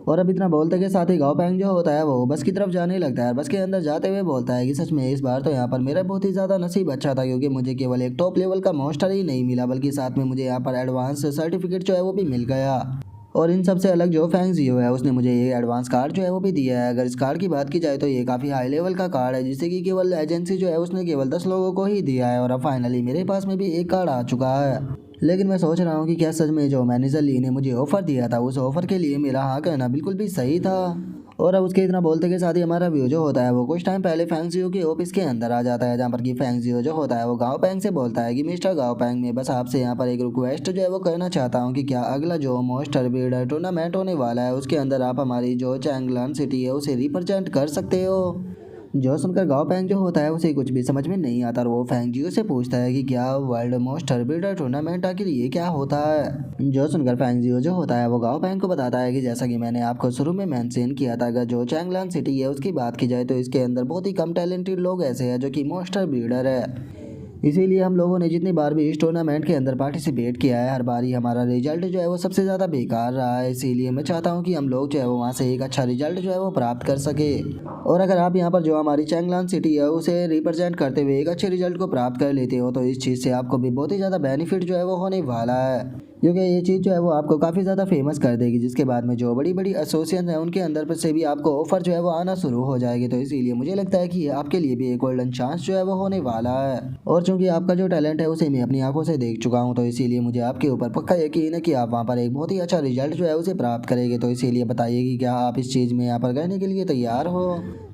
और अब इतना बोलते के साथ ही गाओ पैंग जो होता है वो बस की तरफ जाने लगता है। बस के अंदर जाते हुए बोलता है कि सच में इस बार तो यहाँ पर मेरा बहुत ही ज़्यादा नसीब अच्छा था, क्योंकि मुझे केवल एक टॉप लेवल का मोस्टर ही नहीं मिला बल्कि साथ में मुझे यहाँ पर एडवांस सर्टिफिकेट जो है वो भी मिल गया। और इन सब से अलग जो फैंग जियो है उसने मुझे ये एडवांस कार्ड जो है वो भी दिया है। अगर इस कार्ड की बात की जाए तो ये काफ़ी हाई लेवल का कार्ड है, जिससे कि केवल एजेंसी जो है उसने केवल 10 लोगों को ही दिया है। और अब फाइनली मेरे पास में भी एक कार्ड आ चुका है। लेकिन मैं सोच रहा हूँ कि क्या सच में जो मैनेजर ली ने मुझे ऑफ़र दिया था उस ऑफ़र के लिए मेरा हाँ कहना बिल्कुल भी सही था। और अब उसके इतना बोलते के साथ ही हमारा व्यू जो होता है वो कुछ टाइम पहले फेंग जियो के ऑफिस के अंदर आ जाता है, जहाँ पर कि फेंग जियो जो होता है वो गाओ पेंग से बोलता है कि मिस्टर गाओ पेंग, मैं बस आपसे यहाँ पर एक रिक्वेस्ट जो है वो करना चाहता हूँ कि क्या अगला जो मोस्टर बिल्डर टूर्नामेंट होने वाला है उसके अंदर आप हमारी जो चैंगलन सिटी है उसे रिप्रेजेंट कर सकते हो। जो सुनकर गाओ पैंग जो होता है उसे कुछ भी समझ में नहीं आता और वो फैंग जियो से पूछता है कि क्या वर्ल्ड मोस्ट टर्बिडर टूर्नामेंट आखिर ये क्या होता है। जो सुनकर फैंग जियो जो होता है वो गाओ पैंग को बताता है कि जैसा कि मैंने आपको शुरू में मेंशन किया था, अगर जो चैंगलान सिटी है उसकी बात की जाए तो इसके अंदर बहुत ही कम टैलेंटेड लोग ऐसे हैं जो कि मोस्टर ब्रीडर है। इसीलिए हम लोगों ने जितनी बार भी इस टूर्नामेंट के अंदर पार्टिसिपेट किया है हर बार ही हमारा रिजल्ट जो है वो सबसे ज़्यादा बेकार रहा है। इसीलिए मैं चाहता हूँ कि हम लोग जो है वो वहाँ से एक अच्छा रिजल्ट जो है वो प्राप्त कर सके। और अगर आप यहाँ पर जो हमारी चैंगलान सिटी है उसे रिप्रेजेंट करते हुए एक अच्छे रिजल्ट को प्राप्त कर लेते हो तो इस चीज़ से आपको भी बहुत ही ज़्यादा बेनिफिट जो है वो होने वाला है, क्योंकि ये चीज़ जो है वो आपको काफ़ी ज़्यादा फेमस कर देगी, जिसके बाद में जो बड़ी बड़ी एसोसिएशन है उनके अंदर पर से भी आपको ऑफर जो है वो आना शुरू हो जाएगी। तो इसीलिए मुझे लगता है कि ये आपके लिए भी एक गोल्डन चांस जो है वो होने वाला है। और चूंकि आपका जो टैलेंट है उसे मैं अपनी आंखों से देख चुका हूँ तो इसीलिए मुझे आपके ऊपर पक्का यकीन है कि आप वहाँ पर एक बहुत ही अच्छा रिजल्ट जो है उसे प्राप्त करेंगे। तो इसीलिए बताइए कि क्या आप इस चीज़ में यहाँ पर करने के लिए तैयार हो।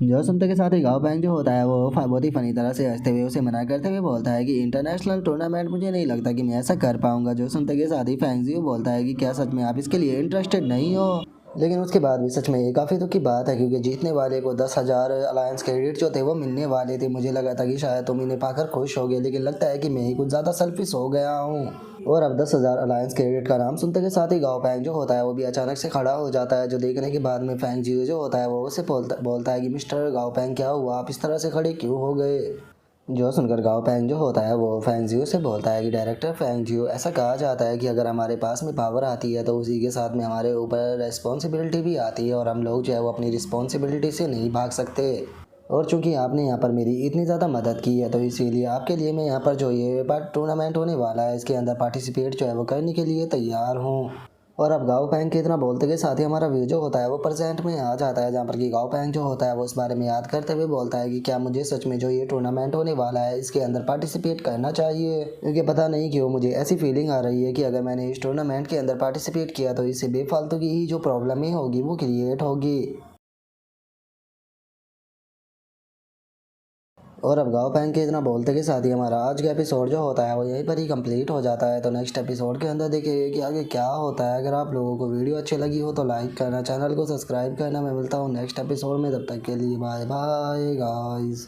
जो सुनते के साथ ही गाँव बैंक जो होता है वो बहुत ही फनी तरह से हंसते हुए उसे मना करते हुए बोलता है कि इंटरनेशनल टूर्नामेंट मुझे नहीं लगता कि मैं ऐसा कर पाऊंगा। जो सुनते के साथ ही फैंगजियो बोलता है कि क्या सच में आप इसके लिए इंटरेस्टेड नहीं हो। लेकिन उसके बाद भी सच में ये काफ़ी दुख की बात है, क्योंकि जीतने वाले को 10,000 अलायंस क्रेडिट जो थे वो मिलने वाले थे। मुझे लगा था कि शायद तुम इन्हें पाकर खुश हो गए, लेकिन लगता है कि मैं ही कुछ ज़्यादा सेल्फिश हो गया हूँ। और अब 10,000 अलायंस क्रेडिट का नाम सुनते के साथ ही गाँव पैंग जो होता है वो भी अचानक से खड़ा हो जाता है। जो देखने के बाद में फैंग जियो जो होता है वो उसे बोलता है कि मिस्टर गाँव पैंग क्या हुआ, आप इस तरह से खड़े क्यों हो गए। जो सुनकर गाओ पैंग जो होता है वो फैंगजियो से बोलता है कि डायरेक्टर फैंगजियो, ऐसा कहा जाता है कि अगर हमारे पास में पावर आती है तो उसी के साथ में हमारे ऊपर रिस्पॉन्सिबिलिटी भी आती है, और हम लोग जो है वो अपनी रिस्पॉन्सिबिलिटी से नहीं भाग सकते। और चूंकि आपने यहाँ पर मेरी इतनी ज़्यादा मदद की है तो इसीलिए आपके लिए मैं यहाँ पर जो ये टूर्नामेंट होने वाला है इसके अंदर पार्टिसिपेट जो है वो करने के लिए तैयार हूँ। और अब गाँव पैंग के इतना बोलते के साथ ही हमारा व्यू जो होता है वो प्रेजेंट में आ जाता है, जहाँ पर कि गाँव पैंग जो होता है वो इस बारे में याद करते हुए बोलता है कि क्या मुझे सच में जो ये टूर्नामेंट होने वाला है इसके अंदर पार्टिसिपेट करना चाहिए, क्योंकि पता नहीं क्यों मुझे ऐसी फीलिंग आ रही है कि अगर मैंने इस टूर्नामेंट के अंदर पार्टिसिपेट किया तो इससे बेफालतू की ही जो प्रॉब्लमें होगी वो क्रिएट होगी। और अब गाँव पैंग के इतना बोलते के साथ ही हमारा आज का एपिसोड जो होता है वो यहीं पर ही कंप्लीट हो जाता है। तो नेक्स्ट एपिसोड के अंदर देखिए कि आगे क्या होता है। अगर आप लोगों को वीडियो अच्छी लगी हो तो लाइक करना, चैनल को सब्सक्राइब करना। मैं मिलता हूँ नेक्स्ट एपिसोड में, तब तक के लिए बाय बाय गाइस।